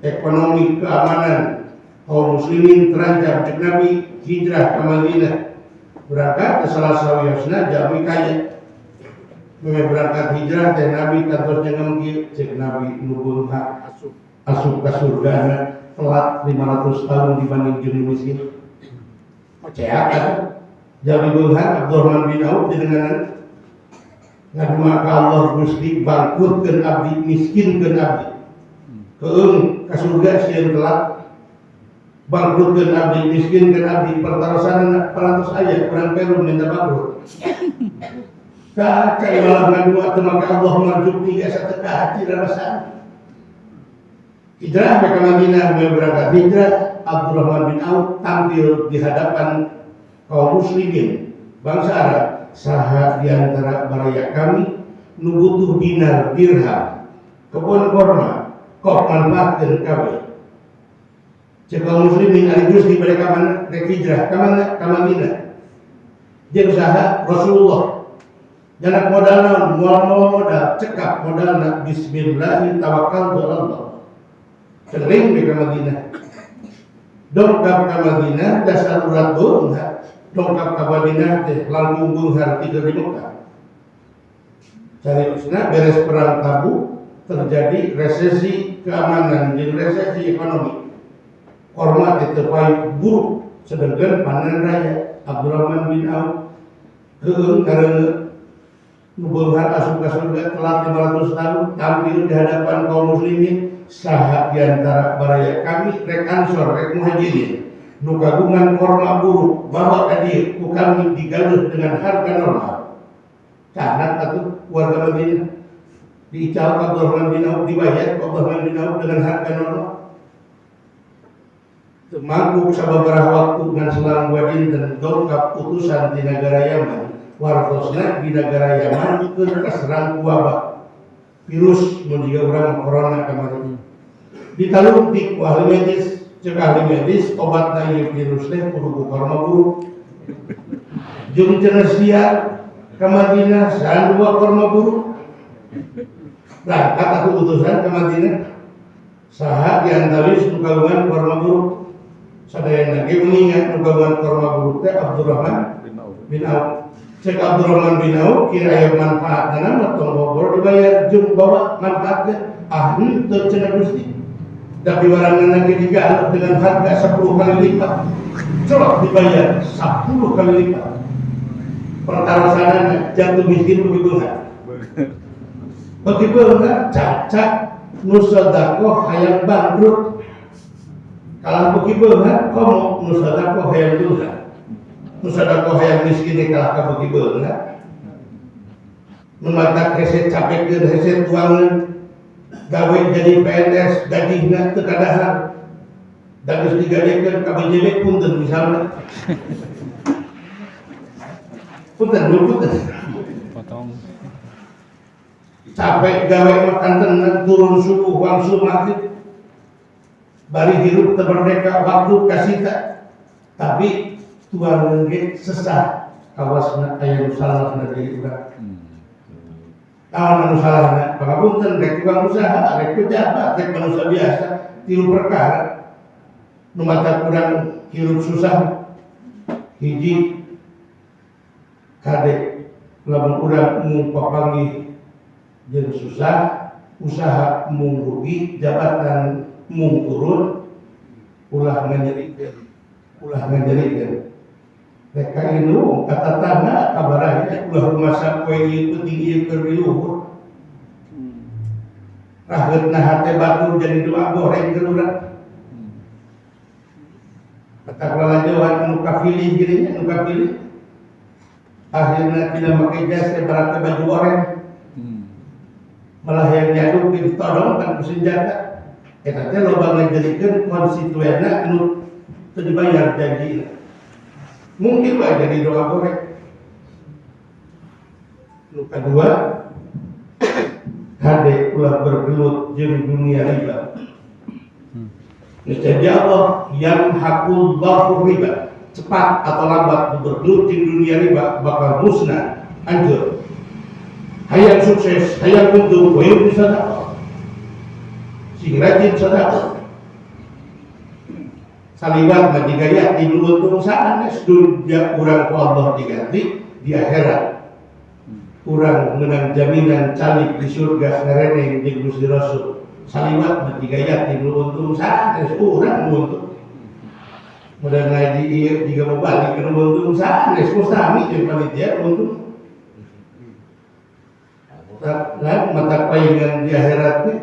ekonomi keamanan kaum muslimin terancam Kanjeng Nabi hijrah ke Madinah berangkat ke salah sawiasna jami kaya berangkat hijrah dan Nabi kantornya ngengki Kanjeng Nabi nubul hak asup ke surga telat 500 tahun dibanding jin miskin. Percaya kan? Jadi Burhan Abdurrahman bin Auf dengan ngadu maka Allah Gusti bangkrutkeun abdi miskinkeun abdi. Keung ka surga sieun telat bangkrutkeun abdi miskinkeun abdi pertarosan parantos aya kurang perum minta bangkrut. Ka cai malah ngadu maka Allah marjuki asa teu hati rasa. Hijrah ke Madinah berangkat hijrah Abdurrahman bin Auf tampil di hadapan kaum muslimin bangsa Arab saha di antara baraya kami nu butuh dinar dirham kebun korma kok manfaatkeun kabeh cek kaum muslimin ari Gusti mereka mana rek hijrah ka mana ka Madinah jeung saha Rasulullah janak modal naon modal cekap modalna bismillah tawakkaltu ala Allah sering di Madinah dongkap ke Madinah dasar urat bunga dongkap ke Madinah teh langkung bunghar 3 di Mekah cari usna beres perang Tabuk terjadi resesi keamanan dan resesi ekonomi hormat itu paling buruk sedangkan panen raya Abdurrahman bin Auf keung karena bunghar asup ke surga telat 500 tahun tampil di hadapan kaum muslimin saha diantara baraya kami rek ansor rek muhajirin nu kagungan korma buruk bawa ka dieu ku kami digaluh dengan harga normal canak atuh warga Madinah diical Abdurrahman bin Auf dibayar Abdurrahman bin Auf dengan harga normal teu mampu sababaraha waktu ngan selang dua dinten dongkap utusan di negara Yaman wartosna di negara Yaman keur kaserang wabah virus mun jiga urang corona kemarin ditaluntik ku ahli medis cek ahli medis obatna ieu virus teh kudu korma buruk jeung cenah siar ka Madinah saan dua korma buruk. Berangkat aku utusan ke Madinah. Saha diantawis nu kagungan korma buruk. Sadayana ge mengingat nu kagungan korma buruk teh Abdurrahman bin Auf. Cek Abdurrahman bin Auf kira aya manfaatna mah tong bobor dibayar jeung bawa manfaatnya. Teu cenah Gusti. Tapi barangna ge digalak dengan harga 10 kali lipat. Coba dibayar 10 kali lipat. Pertarusanana jatuh miskin begitu enggak? Begitu enggak? Cacat nu sedekah hayang bangkrut. Kalau begitu enggak? Komo nu sedekah hayang dosa. Nu sedekah hayang miskin kalah ka begitu enggak? Nu matak hese capekkeun hese tuangeun gawe jadi PNS gajihna teu kadahar. Da geus digadekeun ka BJB punten misalna. Punten. Potong. Capek gawe makan tenang turun subuh langsung maghrib. Bari hirup teu merdeka waktu kasita. Tapi tuan ge sesah kawasna aya nu salahna deui urang. Naon anu salahna? Pangapunten rek tukang usaha, rek pejabat, rek manusia biasa, tilu perkara nu mata urang hirup susah. Hiji kade lamun urang mung papanggih jeung susah, usaha mung rugi, jabatan mung turun, ulah nganyerikeun. Reka inu kata tangga kabaranya ulah rumasa poe ieu penting ieu keur diluhur. Raheutna hate batur jadi doa goreng keur urang. Kata lalajoan anu kapilih gini anu kapilih. Akhirna tidak make jas teh barake baju oranye. Malah yang nyaduk ditodong kan senjata. Eta teh loba ngajadikeun konstituenna anu teu dibayar janjina. Mungkin bae jadi doa goreng. Nu kadua, hade ulah bergelut jeung dunia riba. Niscaya Allah yang hakul dhafur riba, cepat atau lambat bergelut jeung dunia riba bakal musnah, hancur. Hayang sukses, hayang untung, hayang sedekah. Sing rajin sedekah. Saliwat mah digaya di untung sanes dunia urang ku Allah diganti di akhirat. Urang menang jaminan calik di surga ngareneng jeung Gusti Rasul. Saliwat mah digaya di untung sanes urang untung. Mudah ngaji ieu jiga mau balik ke untung sanes mustami jeung panitia untung. Nah, mata paingan di akhirat teh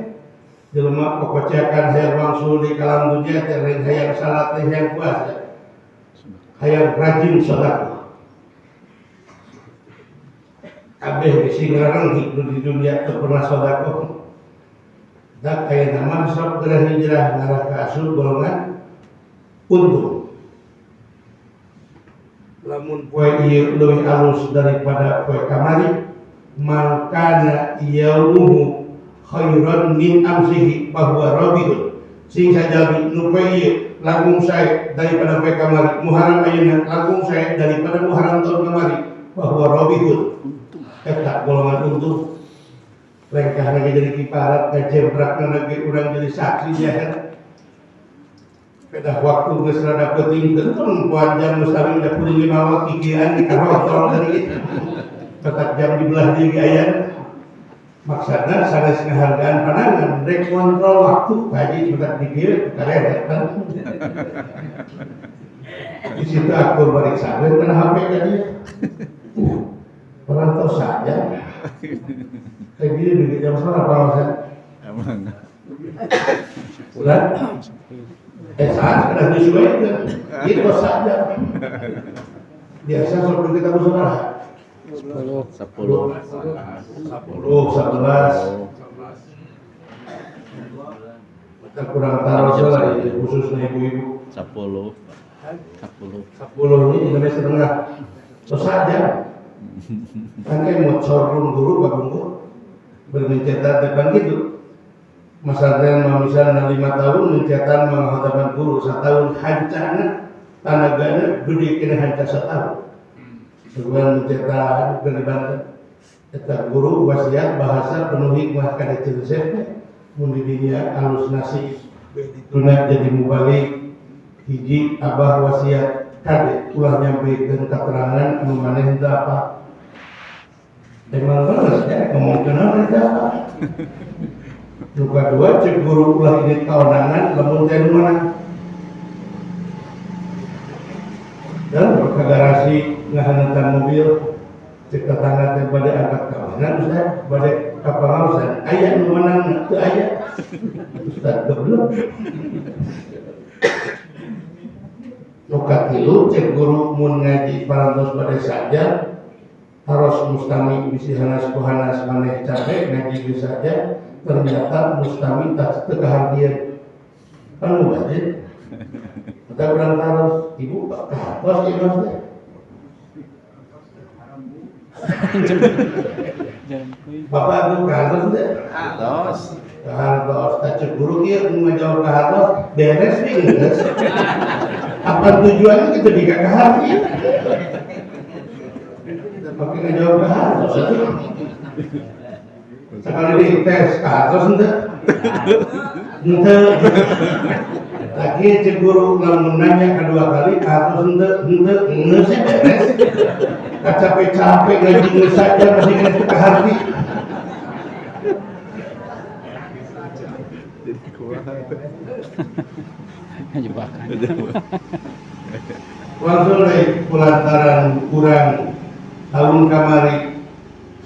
jelema pekocakan hayang wangsul di kalam dunia teh hayang salat teh hayang puasa. Hayang rajin sedekah. Kabeh sing ngarang hidup di dunia teu pernah sedekah. Dak aya nama sok geura hijrah ngarah ka asul golongan untung. Lamun poe ieu leuwih alus daripada poe kamari, maka yaumuhu khairan min amsihi bahwa rabihun. Sing sajami nu poe ieu langkung sae daripada poe kamari, muharam ayeuna langkung sae daripada muharam tahun kamari, bahwa rabihun. Eta golongan untung. Lengkah lagi jadi kiparat, ngajemprakna lagi urang jadi saksi jahat. Pedah waktu geus rada penting tentang buat jam mustami da kuring limawa kikian di karotol dari tetap jam dibelah di aya. Maksudna sanes ngahargaan panangan, rek kontrol waktu kaji sudah dikir kareret kan. Di situ aku balik sadar kena HP tadi. Perantau saja. Kayak gini di jam berapa Mas? Emang. Udah. Saat kena disesuaikan. Itu saja. Biasa seperti kita bersaudara. 10, 11. Kita kurang taruh salah khususnya ibu-ibu. 10 ini Indonesia Tengah. Terus saja. Kan mau sorong guru bagungku bermencetak depan gitu. Masalahnya mau misalnya 5 tahun mencetak menghadapan guru 1 tahun hancana tanagana gede kena hancur 1 tahun. Sebuah mencetak keliban eta guru wasiat bahasa penuh hikmah kada ceuseut mun di dinya alus nasi tuna jadi mubalik hiji abah wasiat kade ulah nyampikeun keterangan anu maneh henteu apa emang bener ya ngomongkeun eta apa nu kadua cek guru ulah ini kawenangan lamun teh nu mana dan ke garasi ngahaneutan mobil cek tetangga teh bade angkat kawinan Ustaz bade kapangausan aya nu menang teu aya Ustaz goblok nu katilu cek guru mun ngaji parantos bade saja harus mustami bisi hanas kuhanas maneh capek ngaji ge saja ternyata mustami tak teu kahardian kan nu bade kita bilang harus ibu harus ibu bapak itu harus deh harus tak cemburu dia menjawab ke harus beres nih apa tujuannya kita tidak ke hati pakai ngejawab ke harus sekali dites ke harus enggak lagi cemburu lamun nanya kedua kali harus ente sih beres capek-capek ngaji saja masih kena ke hati langsung deh kulantaran kurang alun kamari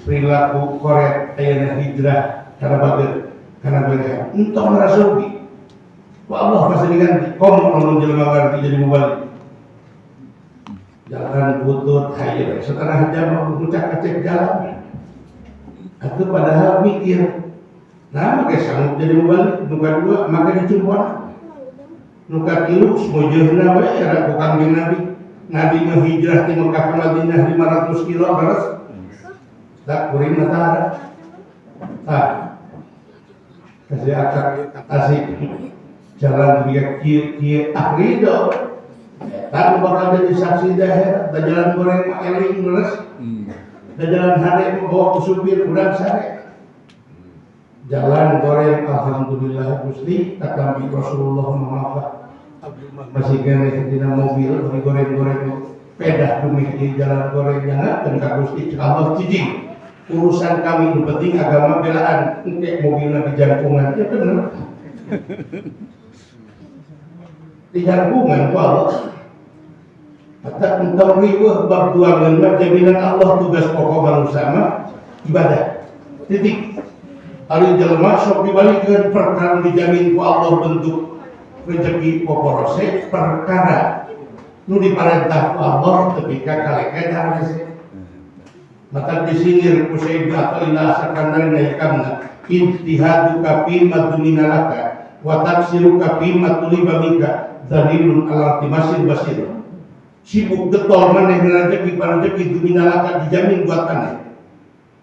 perilaku korek ayana hijrah karena bager karena berehan entah merasuki Allah masih diganti, kom lamun jelema ganti jadi mubalik. Jalan butut hayir, setengah jam ngucak-ngecek jalan. Itu padahal mikir, nah makanya sanggup jadi mubalik. Nuka dua, makanya dicumpuan. Nuka tilu, semujuhna we, ada bukan di Nabi. Nabi menghijrah di Mekah ke Madinah 500 kilo beres. Tak kuring matahara. Kasih akak asik. Jalan dia kia akrido tak bakal jadi saksi daerah dan jalan goreng eling beres dan jalan hari membawa ke supir udang sare jalan goreng alhamdulillah Gusti kata Rasulullah Muhammad masih kena dina mobil di goreng-goreng pedah demi di jalan gorengnya dan kak Gusti Allah cicing urusan kami yang penting agama belaan untuk mobilnya di jangkungan ya benar di jangkungan ku Allah kata engkau riwah bab tuangan jaminan Allah tugas pokok manusia ibadah titik hari jelema sok dibalikkeun perkara dijamin ku Allah bentuk rezeki poporose perkara nu diparentah ku Allah ketika kaleke harus mata disingir ku Sayyid Athaillah Sakandari naikamna intihadu kapima duninalaka wa taksiru kapima tulibamika dalilun ala timasin basir sibuk getol maneh rezeki parezeki dunia laka dijamin buat aneh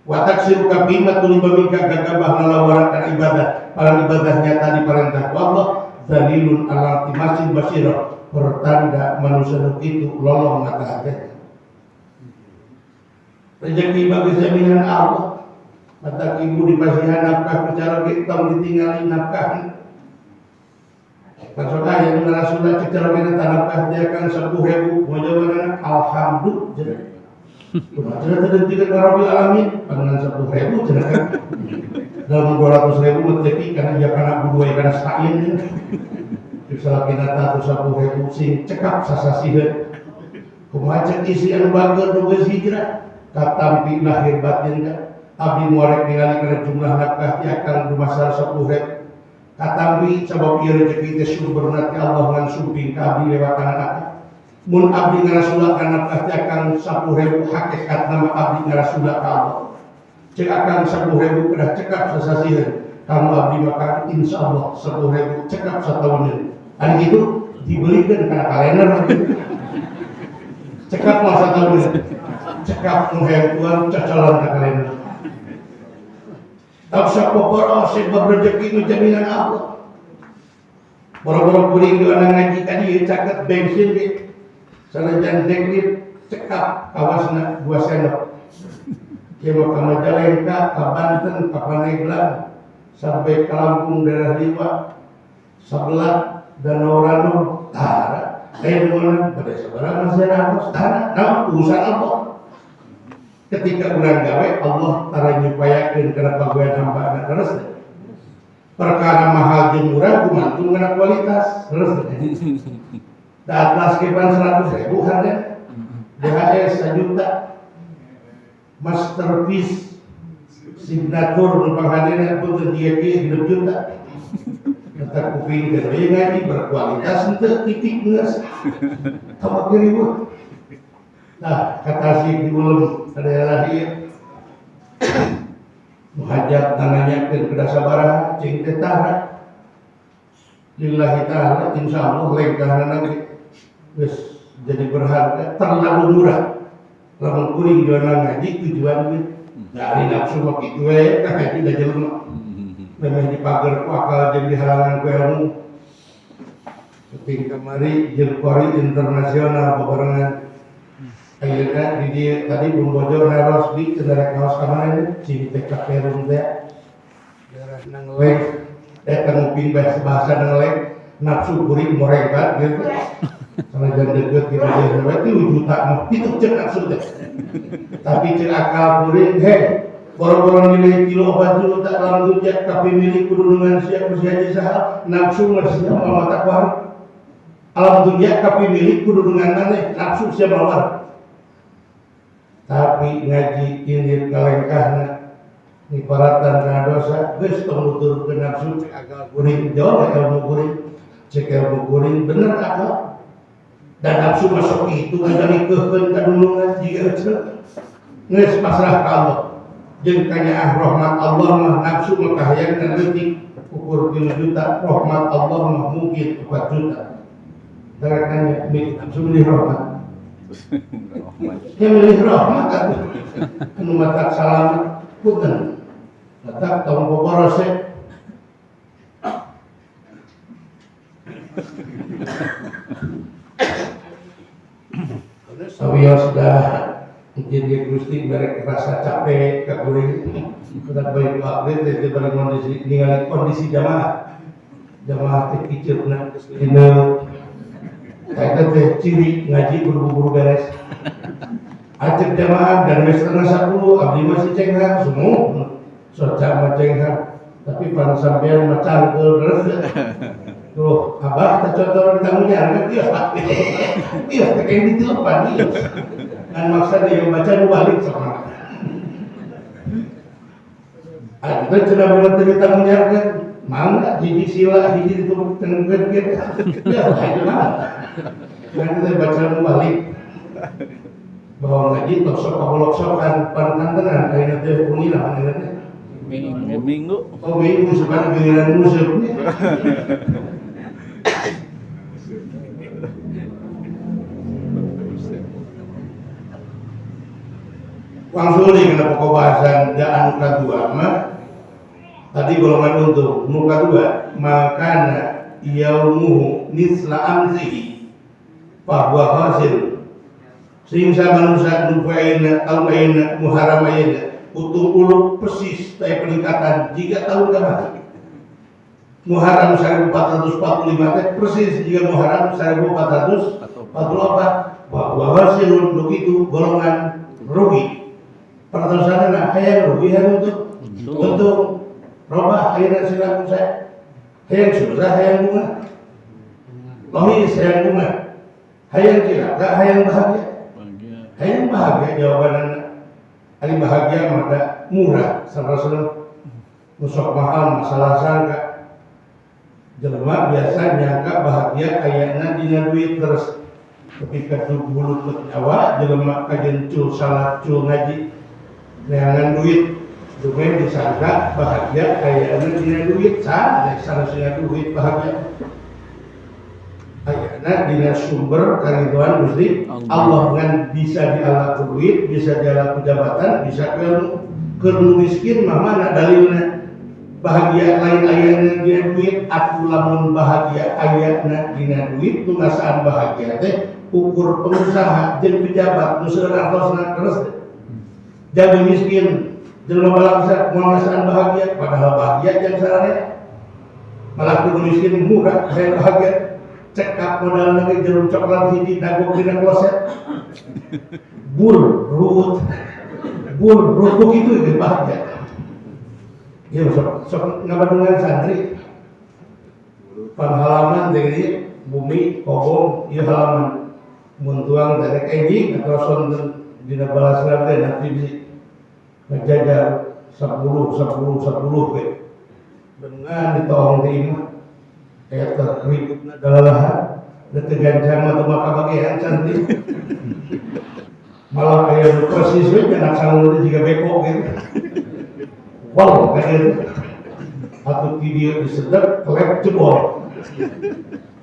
wa taksiru kabima tulibamika gagabah nalawarakan ibadah para ibadah nyata diperintah Allah dalilun ala timasin basir pertanda manusia itu lolong mata hati rezeki bagi jaminan Allah mata ibu dipasihan nafkah bicara kita ditinggali nafkah maksudnya yang benar sudah secara kita tanamkah dia akan 10.000 mau jawabannya alhamdulillah sudah terhentikan Rabbil Alamin dengan 10.000 jenak kan dalam 200.000 menteki karena dia karena budua karena sain misalnya kita tahu 10.000 sing cekap sasasiheun kumaha cek isi anu bager nu geus hijrah katampi lahir batin kan abdi muarek ningali kana jumlah nafkah dia akan dumasar 10.000 katambi sabab ieu rezeki teh sumberna ti Allah ngan sumping ka abdi lewat anak mun abdi ngarasula kana pasti akan 10.000 hakikat nama abdi ngarasula ka Allah cek akan 10.000 kedah cekap sasasieun kamu abdi maka insyaallah 10.000 cekap satahunan ari kitu dibelikeun kana kalender cekap mah satahunan cekap nu hayang cacalan ka kalender tak sapoporo sebab rezeki nu jaminan Allah. Boro-boro kuring di anak ngaji tadi caket bensin di sanajan deklit cekap kawasna 2 sendok. Kieu ka Majalengka, ka Banten, ka Pandeglang, sampai ke Lampung daerah Liwa, Sabelat, Danau Rano, tara. Mana pada sebarang masyarakat, tara. Nah, urusan apa? Ketika urang gawe, Allah tara nyupayakeun kana paguean hamba anak terus. Perkara mahal jeung murah gumantung kana kualitas terus. Da atlas kepan 100.000 harga. DHS 1 juta. Masterpiece signatur nu panghadirna pun teu dia ge 6 juta. Eta kuping gede ngaji berkualitas henteu titik geus. Tawa kiribu. Nah, kata si diulem ka daerah ieu. Muhajat nananyakeun kedah sabaraha cing teh tara. Lillahi ta'ala insyaallah lengkahna geus jadi berharga terlalu murah. Lamun kuring joana ngaji tujuan duit. Dari nafsu mah kitu we ka ngaji da jelema. Memang dipager ku akal jeung dihalangan ku ilmu. Keting kamari jeung Kori internasional babarengan. Ayeuna di dieu tadi Bungbojo naros di cenderek kaos kamana cing teh ka Perum teh. Daerah Nangelek eta nguping bahasa Nangelek nafsu kuring morengkat gitu. Sanajan deukeut kita jeung berarti 2 juta mah kitu ceuk nafsu teh. Tapi ceuk akal kuring boro-boro nilai kilo 4 juta lamun rujak tapi milik kudungan siap usia saha nafsu mah sia mata kuar. Alam dunia tapi milik kudungan maneh nafsu sia mawar. Tapi ngaji ini kalengkahna niparatan kana dosa geus tong nuturkeun nafsu cek akal kuring jauh ilmu kuring cek ilmu kuring bener akal dan nafsu masuk itu ngajalikeun kadulungan jiga ceuk geus pasrah ka Allah jeung kanyaah rahmat Allah mah nafsu mah kahayangna leutik ukur 3 juta rahmat Allah mah mungkin 4 juta darakanya nafsu milih rahmat yang milih rahmat kan anu matak salamet punten matak tong boborose sawios dah jadi Gusti merek rasa capek ka kuring kita baik waktu teh bari kondisi ningali kondisi jamaah teh kiceupna dina eta teh ciri ngaji buru-buru beres. Ajak jamaah dan wis setengah 10 abdi masih cenghar semua. Soca mah cenghar. Tapi pan sampean mah cangkeul terus. Tuh, abah teh contoh ditanggunya kan dia. Dia teh kayak ditelepon dia. Kan maksudnya yang baca nu balik sama. Ada cenah bener teh ditanggunya kan. Mangga hiji sila hiji ditumpuk tengkeun kieu. Ya, ayeuna. Nanti teh baca nu balik. Bahwa ngaji tok sok kabolok-sokan pantantenan ayeuna teh punina ayeuna teh. Minggu. Oh, minggu sekarang giliran musik. Langsung nih kena pokok bahasan dan kedua mah tadi golongan untuk muka 2 makana yaumuhu nisla amzihi bahwa hasil sehingga manusia nufaina tahun aina muharram aina utuh uluk persis taya peningkatan jika tahun kemarin Muharram 1445 teh persis jika Muharram 1444 bahwa hasil begitu golongan rugi pertosana hayang rugi untuk robah akhirnya silakan saya hayang susah hayang bunga lohis hayang bunga hayang cilaka hayang bahagia jawabannya hari bahagia maka murah salah-salah musok mahal masalah sangka jelema biasa nyangka bahagia ayana dina duit terus ketika bulut nyawa jelema kajen cul salat cul ngaji neangan duit dumen disangka bahagia ayana dina duit salah duit bahagia ayana dina sumber kariduan Gusti Allah ngan bisa dialaku duit bisa dialaku jabatan bisa ke miskin mah mana dalilna bahagia lain ayana dina duit aku lamun bahagia ayana dina duit nu ngasaan bahagia teh ukur pengusaha jeung pejabat nu seueur artosna terus jadi miskin jelema balangsa moal ngasaan bahagia padahal bahagia jeung sararea malah kudu miskin murah hayang bahagia cekap modal lagi jarum coklat hiji dagok dina kloset bur ruut begitu itu bahagia ya sok ngabadungan santri panghalaman dari bumi kobong ieu halaman mun tuang derek enjing atau sonten dina balasna teh nanti bisa ngajajar 10 we dengan ditolong di imah kayak terkeributna dalalahan teu gancang mah teu maka bagian cantik malah aya persis we anak sangun juga beko gitu wow kayak atau video disedot kelep jebol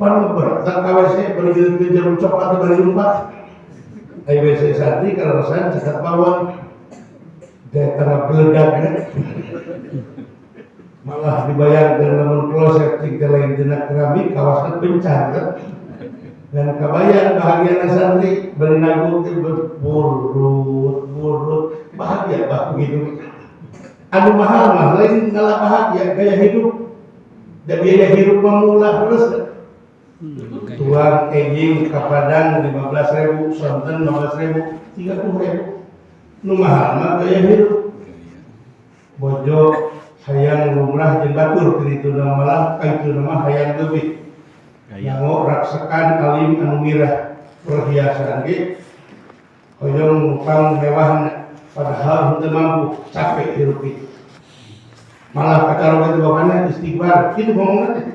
pan berat KWC berjilid jarum coklat bari lumpat ai WC santri kalau rasan cekat bawang dan tengah beledaknya malah dibayangkan namun kloset tinggal lain dina keramik kawasan bencana dan kebayang bahagia santri beri nanggung burut bahagia bah begitu anu mahal mah lain ngalah bahagia gaya hidup dan biaya hidup memulai terus tuang enjing ke Padang 15.000 sonten 15.000 30.000 nu mahal mah gaya hidup bojo hayang lumrah jeung batur kitu malah kitu mah hayang leuwih ngango raksakan alim anu mirah perhiasan ge hoyong nupang mewahna padahal henteu mampu capek hirup itu malah kacarok itu bapana istighfar kitu ngomongna teh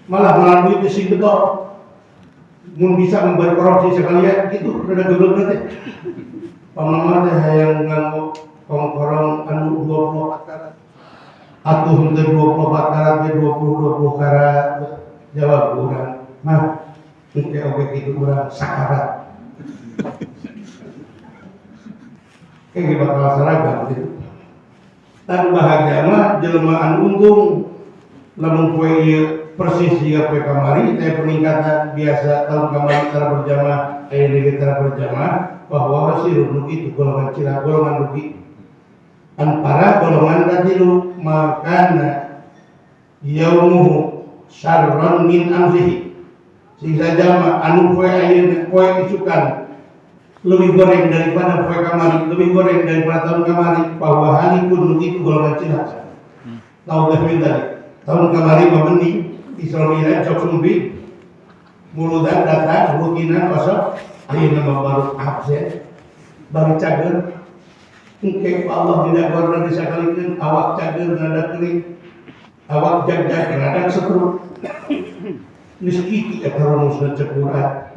malah melalui itu sing betul mun bisa memberi korupsi sekalian gitu rada geblek teh pamama teh hayang nganggo kongkorong anu 24 karat atuh henteu 24 karat ge 20 karat jawab urang mah teu oge kitu urang sakarat kayak bakal seragam gitu tan bahagia mah jelema anu untung lamun poe ieu persis jiga poe kamari teh peningkatan biasa tahun kamari tara berjamaah aya lagi tara berjamaah bahwa hasil nu kitu golongan cila golongan rugi an para golongan katilu makana yaumuhu syarrun min amsihi sehingga jama anu poe ayeuna poe isukan lebih goreng daripada poe kamari lebih goreng daripada tahun kamari bahwa halikun itu golongan cilak tahun lebih tadi tahun kamari mending Israelian cok sumbi muludan datang rukinan kosong ayeuna mah baru absen bari cager engke Allah tidak gorna disakalikeun awak cager nada kering awak jag-jag nada setruk miskiti eta rumusna cekuran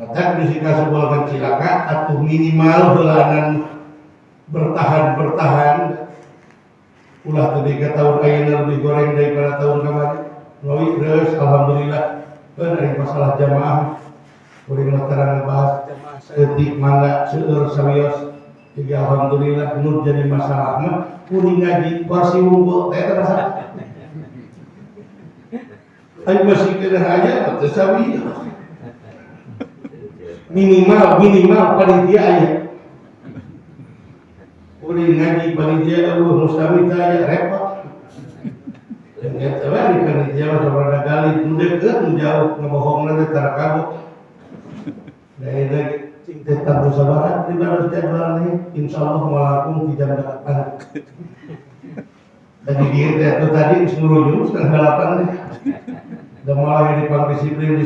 maka disika sebuah cilaka atau minimal bulanan bertahan ulah ketika tahun ayeuna lebih goreng daripada tahun kemarin ngawi terus alhamdulillah dari masalah jamaah kuring terang bahas jamaah saeutik mangga seueur sawios jadi alhamdulillah nur jadi masalah mah kuring ngaji kursi unggul teh terasa ayo masih kena aja teu sawios minimal panitia aya uring ngaji panitia mustamita aya repot dan eta bae panitia mah sabaraha gali nu deukeut nu jauh ngabohongna teh tara kabuk dari lagi cing teh tabu sabaraha di baros jadwal nih insyaallah malakum di jam 8 tadi dia teh tadi geus ngurujung setengah 8 teh da malah di disiplin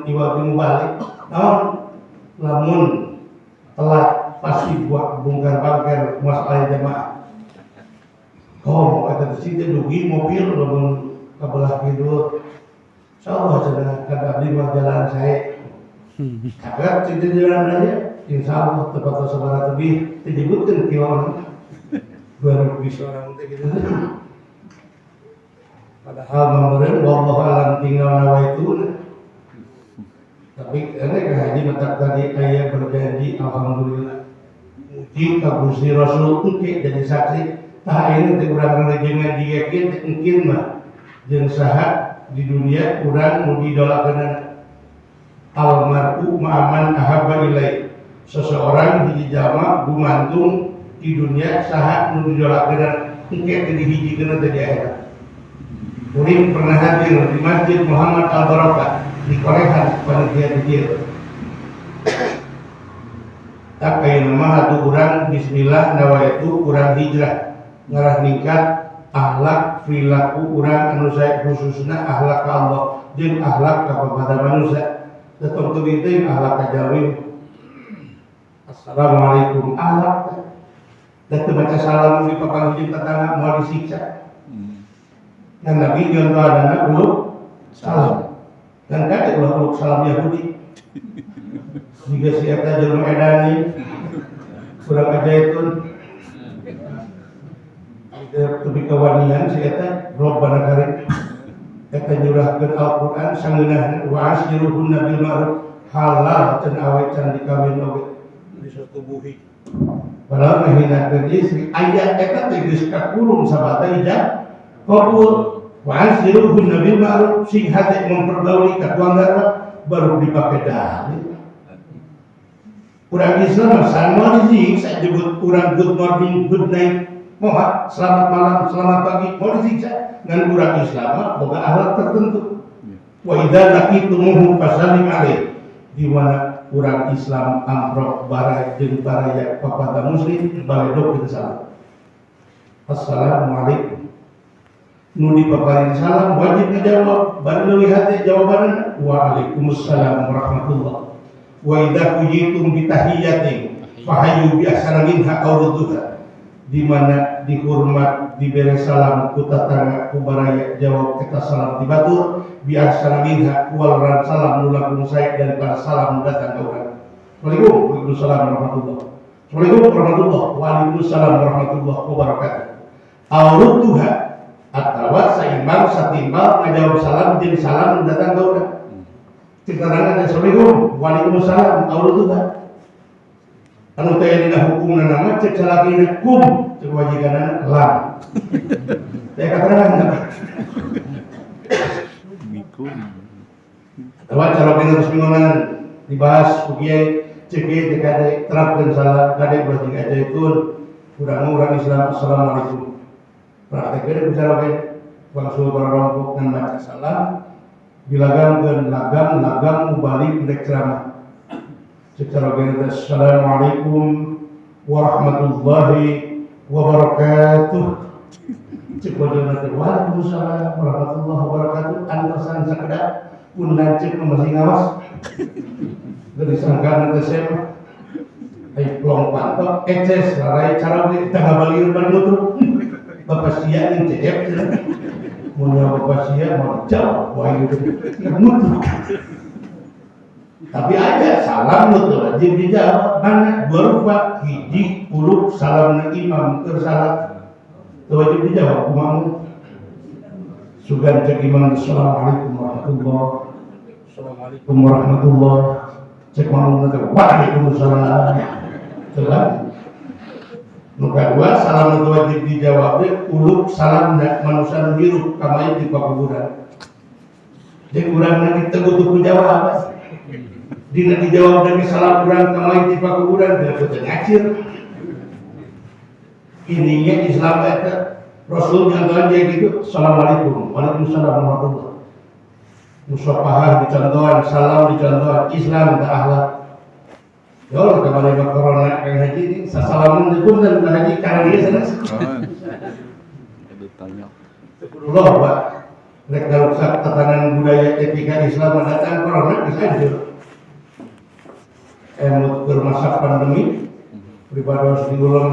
iwati mubalik lamun telat pasti buat bongkar bangker masalah jamaah kau kata sini dugi mobil lamun kabelah kidul insyaallah cenah kada lima jalan saya agak cinta jalan aja insyaallah tepat sabaraha lebih disebutkeun kilon 2000 orang teh gitu padahal meureun wallahu alam tinggal nawaitu tapi enek haji matak tadi aya berjanji alhamdulillah muji ka Gusti Rasul engke jadi saksi tah ayeuna teh urang ngajengan diekeun teh engkeun mah jeung saha di dunia urang nu didolakeunana almar'u ma'aman ahabba ilaih. Seseorang hiji jama gumantung di dunia saha nu dijolakeun engke teu dihijikeun teh di akhirat. Kuring pernah hadir di Masjid Muhammad Al-Barakah di Korehan panitia di dieu. Tak kayak nama hatu urang bismillah nawaitu urang hijrah ngarah ningkat akhlak perilaku urang anu sae khususna akhlak ka Allah jeung akhlak ka kepada manusia. Tetep teu penting akhlak ka jalmi. Assalamualaikum akhlak. Dan baca salam di papanggih tetangga mau disiksa. Dan Nabi contoh adana uluk salam. Dan kata uluk salam Yahudi. Jika siapa jelma edani kurang ajaitun tapi kewanian siapa Rabbana karim eta nyurahkeun Al-Qur'an sangeunahna wa asyiruhunna bil ma'ruf halal can awet can dikawin oge disetubuhi padahal ngahinakeun istri aya eta teh geus kakurung sabata ijab qabul wa asyiruhunna bil ma'ruf sing hate mempergauli katuanggarna baru dipake dalil. Urang Islam sama disiksa disebut urang good morning, good night, moha selamat malam, selamat pagi, mau disiksa. Ngan urang Islam boga akhlak tertentu. Wa idza laqitumuhu fasallim alaih. Di mana urang Islam amprok barai jeung baraya papada muslim baledog salam. Assalamualaikum. Nu dipaparin salam wajib ngajawab, bari leuwih hate jawabanna waalaikumsalam warahmatullahi. Wa idza huyitum bi tahiyyatin fahayyu bi ahsana minha aw rudduha. Di mana dihormat diberi salam ku tatangga ku baraya jawab eta salam dibatur bi ahsana minha wal salam nu langkung sae daripada salam nu datang ka urang. Waalaikumsalam warahmatullahi. Waalaikumsalam warahmatullahi wabarakatuh. Aw rudduha atawa saimbang satimbal ngajawab salam jeung salam nu datang ka urang. Citarangan Assalamualaikum, waalaikumsalam, Allah Tuhan. Anu teh dina hukumna nama cek salakina kum, cek wajikanana lam. Teh katerangan. Mikum. Atawa cara bener semingguan dibahas ku kiai cek teh kade terapkeun salah kade berarti ajaibun urang-urang Islam assalamualaikum. Praktekeun bicara bae bangsul bararongkok ngan maca salam. Bilagam dan lagam mubalik indek ceramah secara general. Assalamualaikum warahmatullahi wabarakatuh. Cek wajanna teh waalaikumsalam warahmatullahi wabarakatuh. Antosan sakedak pun lancik masih ngawas dari sangkaan teh sema ai plong pantok eces larai cara we tangga balieur ban nutup bapak sia ing cep punya bapak sia mau jawab wah itu nutup. Tapi ada salam nutup wajib dijawab mana dua rupa hiji uluk salam na imam tersalat wajib dijawab kumaha sugan cek imam assalamualaikum warahmatullahi cek mau nanti waalaikumsalam telah nuka dua salam itu wajib dijawabnya uluk salam dan manusia hirup kamai di pakuburan. Jadi urang nanti teguh jawab apa? Dina dijawab dari salam urang kamai di pakuburan dia betul ngacir. Ininya Islam itu Rasul nyontohan dia gitu. Assalamualaikum, waalaikumsalam warahmatullahi. Musafahah dicontohan, salam dicontohan, Islam dan akhlak. Ya Allah kembali ke corona kayak haji ini sasalamun itu dan haji karena dia sana. Ditanya. Allah Pak, mereka rusak tatanan budaya etika Islam datang corona bisa aja. Bermasa pandemi, pribadi harus diulang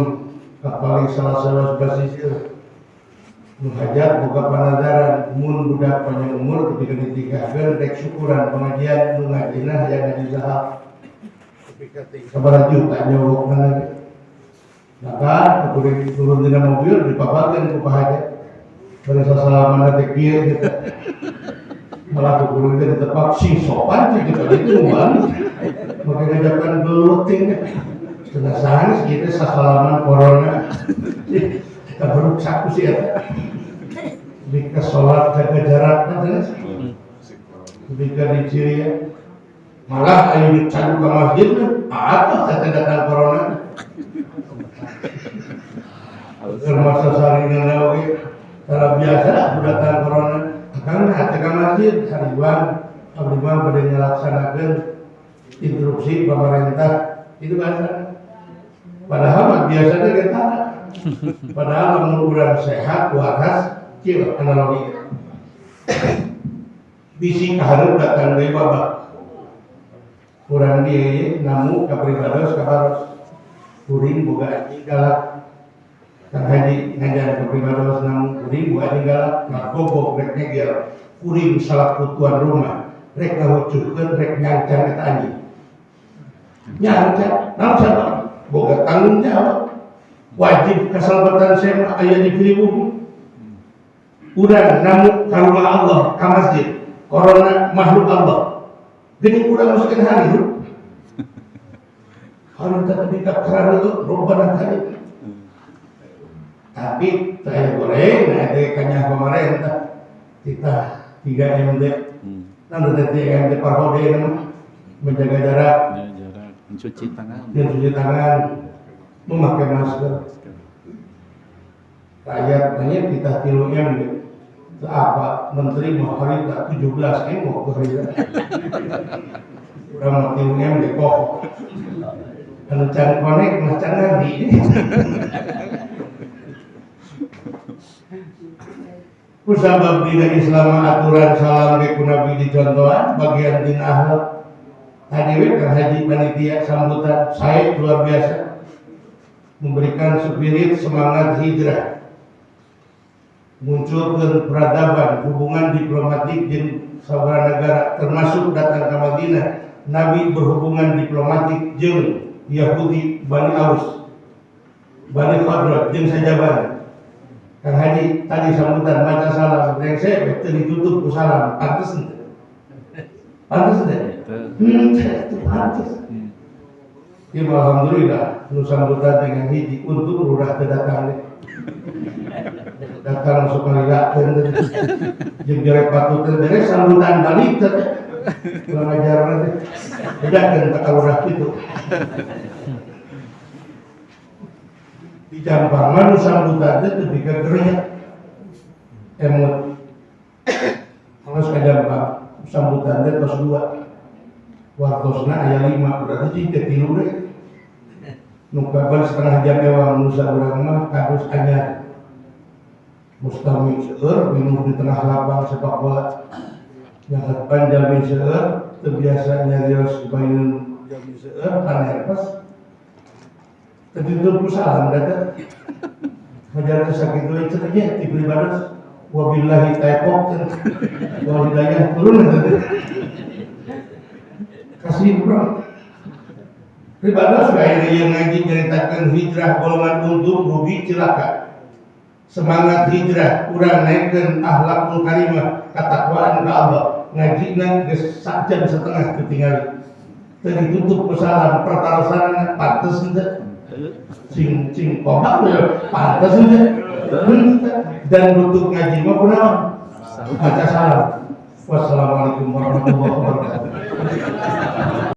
kapal salah basis menghajat buka panadaran mun budak panjang umur ketika ditikahkan rek syukuran pengajian mengajina yang ngaji zahab. Sabar juta nyogok mana maka kemudian turun di mobil dipaparkan ke pahaja pada salaman nanti kieu gitu malah kemudian di tempat sing sopan sih gitu itu umpan maka ngajakan geluting setengah sehari kita sasalaman corona kita beruk saku sih ya jika sholat jaga jarak kan jelas jika di Syria Malah ayo cadu ke masjid apa tete datang corona. Masa saringan oke. Kalau biasa datang corona, kan hati ke masjid hariban pada melaksanakan instruksi pemerintah itu kan. Padahal biasanya kita, padahal menurut sehat waras, cil analogi. Bisi harus datang dari babak. Kurang dia namu kapribados kabaros kuring boga anjing galak kang haji ngajar kapribados namu kuring boga anjing galak ngagobok rek ngegel kuring salaku tuan rumah rek ngahucukeun rek nyangcang eta anjing nyangcang naon sabab boga tanggung jawab wajib kasalabatan saya aya di pribumi urang namu ka rumah Allah ka masjid corona makhluk Allah. Jadi kurang masukin hari itu. Harus tetapi kerana itu robbana kali. Tapi saya boleh ada kanya pemerintah kita 3 MD. Nanti nanti MD parhode nama menjaga jarak, mencuci tangan, memakai masker. Rakyat banyak kita tilu MD. Apa menteri mau hari 17 mau ke hari udah mau tiungnya di kok kalau cari konek macam nanti kusabab dina Islam aturan salam ke Nabi dicontohan bagian din akhlak tadi kan haji panitia sambutan saya luar biasa memberikan spirit semangat hijrah munculkan peradaban hubungan diplomatik jeung sabaraha negara termasuk datang ke Madinah Nabi berhubungan diplomatik jeung Yahudi Bani Aus Bani Khadraj jeung sajaban Kang Haji tadi sambutan maca salam yang saya ditutup ku salam pantes teu pantes ya alhamdulillah nu sambutan dengan hiji untuk udah kedatang datang masuk kalilakeun jeung jere patutkeun beres sambutan balik teh kurang ajar nanti bedakeun ka urang kitu di Jambangan sambutan teh teu bika gereja emot harus ka Jambang sambutan teh tos 2 wartosna aya 5 berarti cing teh 3 deui nu kabar setengah jam ewang nusa urang mah kados anyar mustami seueur minum di tengah lapang sepak bola yang panjang seueur terbiasa nyarios main jami seueur panerpes tertutup salam data ngajar sakit deui cenah ti pribados wabillahi taufiq wa hidayah turun kasih bro pribados bae yang ngaji nyaritakeun hijrah golongan untung rugi cilaka semangat hijrah urang naikkeun akhlakul karimah katakwaan ka Allah ngajina geus sajam setengah ketinggalan teu ditutup ku salam pertarosanna pantes henteu cing kompak ya pantes henteu dan nutup ngaji mah kunaon baca salam wassalamualaikum warahmatullahi wabarakatuh